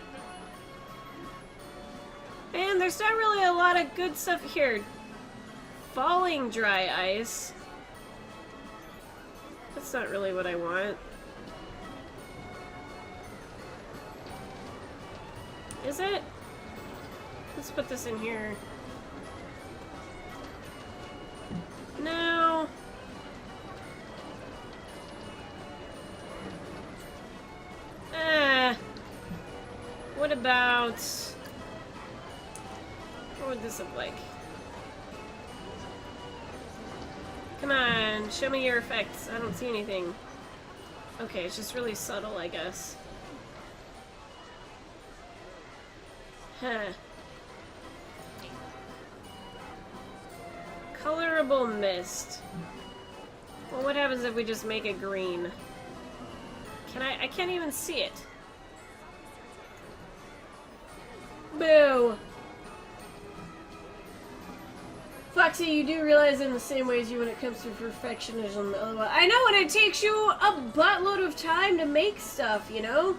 And there's not really a lot of good stuff here. Falling dry ice. That's not really what I want. Is it? Let's put this in here. No. What about... What would this look like? Come on, show me your effects. I don't see anything. Okay, it's just really subtle, I guess. Huh. Colorable mist. Well, what happens if we just make it green? Can I can't even see it. Boo! Foxy, you do realize I'm the same way as you when it comes to perfectionism. I know, and it takes you a buttload of time to make stuff, you know?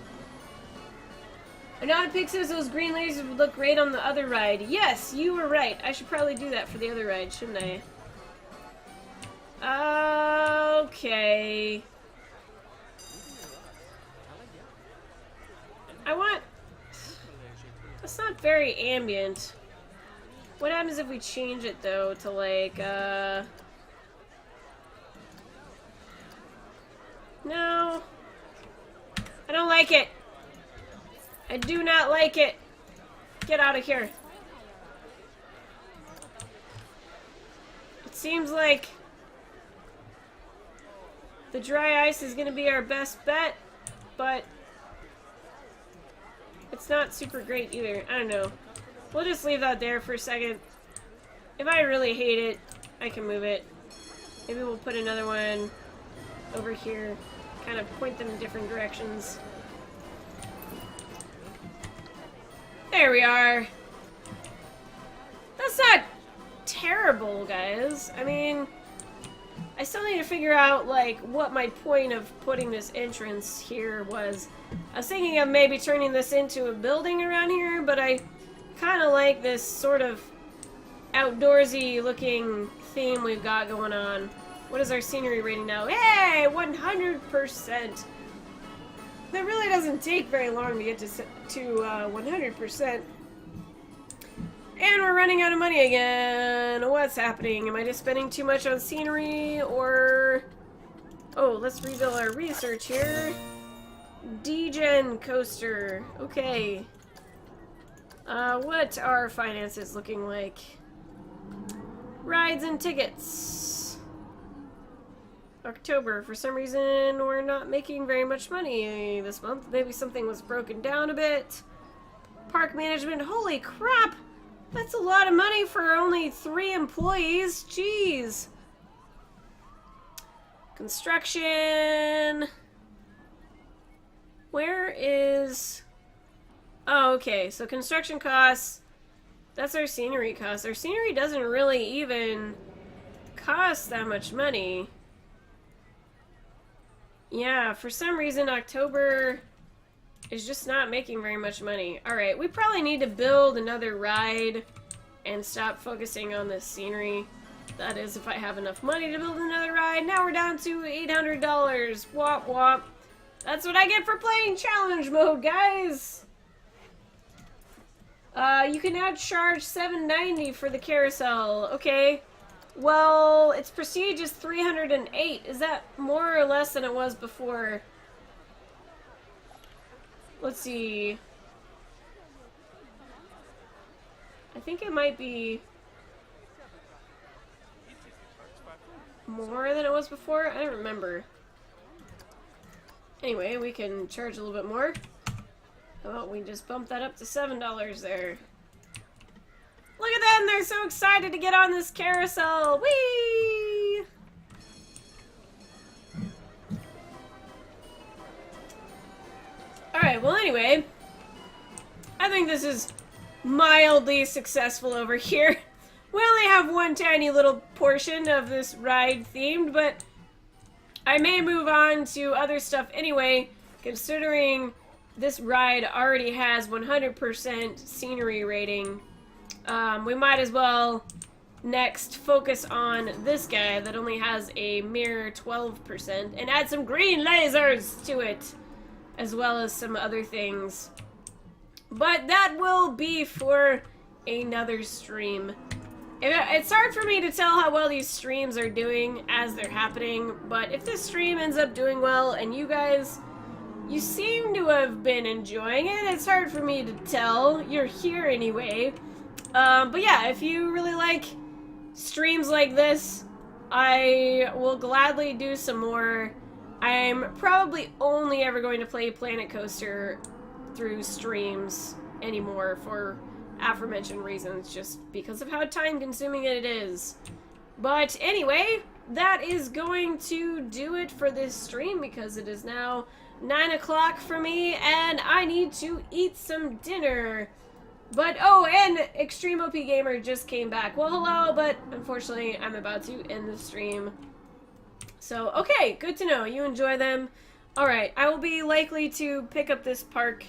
I know it picks those green lasers would look great on the other ride. Yes, you were right. I should probably do that for the other ride, shouldn't I? Okay. I want... That's not very ambient. What happens if we change it, though, to, like, No. I don't like it. I do not like it. Get out of here. It seems like the dry ice is going to be our best bet, but it's not super great either. I don't know. We'll just leave that there for a second. If I really hate it, I can move it. Maybe we'll put another one over here. Kind of point them in different directions. There we are. That's not terrible, guys. I mean, I still need to figure out, like, what my point of putting this entrance here was. I was thinking of maybe turning this into a building around here, but I kind of like this sort of outdoorsy looking theme we've got going on. What is our scenery rating now? Hey, 100%. That really doesn't take very long to get to 100%. And we're running out of money again. What's happening? Am I just spending too much on scenery, or... Oh, let's rebuild our research here. Degen coaster. Okay. What are finances looking like? Rides and tickets. October. For some reason, we're not making very much money this month. Maybe something was broken down a bit. Park management. Holy crap! That's a lot of money for only 3 employees. Jeez. Construction. Where is... Oh, okay. So construction costs. That's our scenery costs. Our scenery doesn't really even cost that much money. Yeah, for some reason October is just not making very much money. Alright, we probably need to build another ride and stop focusing on the scenery. That is, if I have enough money to build another ride. Now we're down to $800. Wop wop. That's what I get for playing challenge mode, guys! You can now charge $7.90 for the carousel. Okay. Well, its prestige is 308. Is that more or less than it was before? Let's see. I think it might be more than it was before. I don't remember. Anyway, we can charge a little bit more. How about we just bump that up to $7 there? Look at them! They're so excited to get on this carousel! Whee! Alright, well anyway, I think this is mildly successful over here. We only have one tiny little portion of this ride themed, but I may move on to other stuff anyway, considering this ride already has 100% scenery rating. We might as well next focus on this guy that only has a mere 12% and add some green lasers to it, as well as some other things. But that will be for another stream. It's hard for me to tell how well these streams are doing as they're happening, but if this stream ends up doing well and you guys, you seem to have been enjoying it, it's hard for me to tell. You're here anyway. But yeah, if you really like streams like this, I will gladly do some more. I'm probably only ever going to play Planet Coaster through streams anymore for aforementioned reasons, just because of how time-consuming it is. But anyway, that is going to do it for this stream, because it is now 9 o'clock for me, and I need to eat some dinner. But, oh, and Extreme OP Gamer just came back. Well, hello, but unfortunately, I'm about to end the stream. So, okay, good to know. You enjoy them. Alright, I will be likely to pick up this park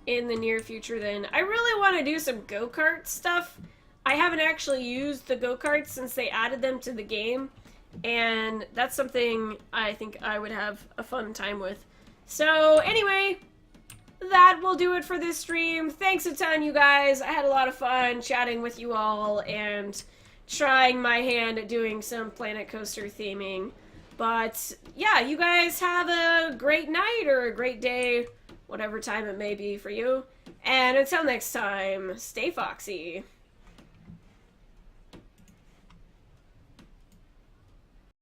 in the near future then. I really want to do some go-kart stuff. I haven't actually used the go-karts since they added them to the game, and that's something I think I would have a fun time with. So, anyway, that will do it for this stream. Thanks a ton, you guys. I had a lot of fun chatting with you all and trying my hand at doing some Planet Coaster theming. But, yeah, you guys have a great night or a great day, whatever time it may be for you. And until next time, stay foxy.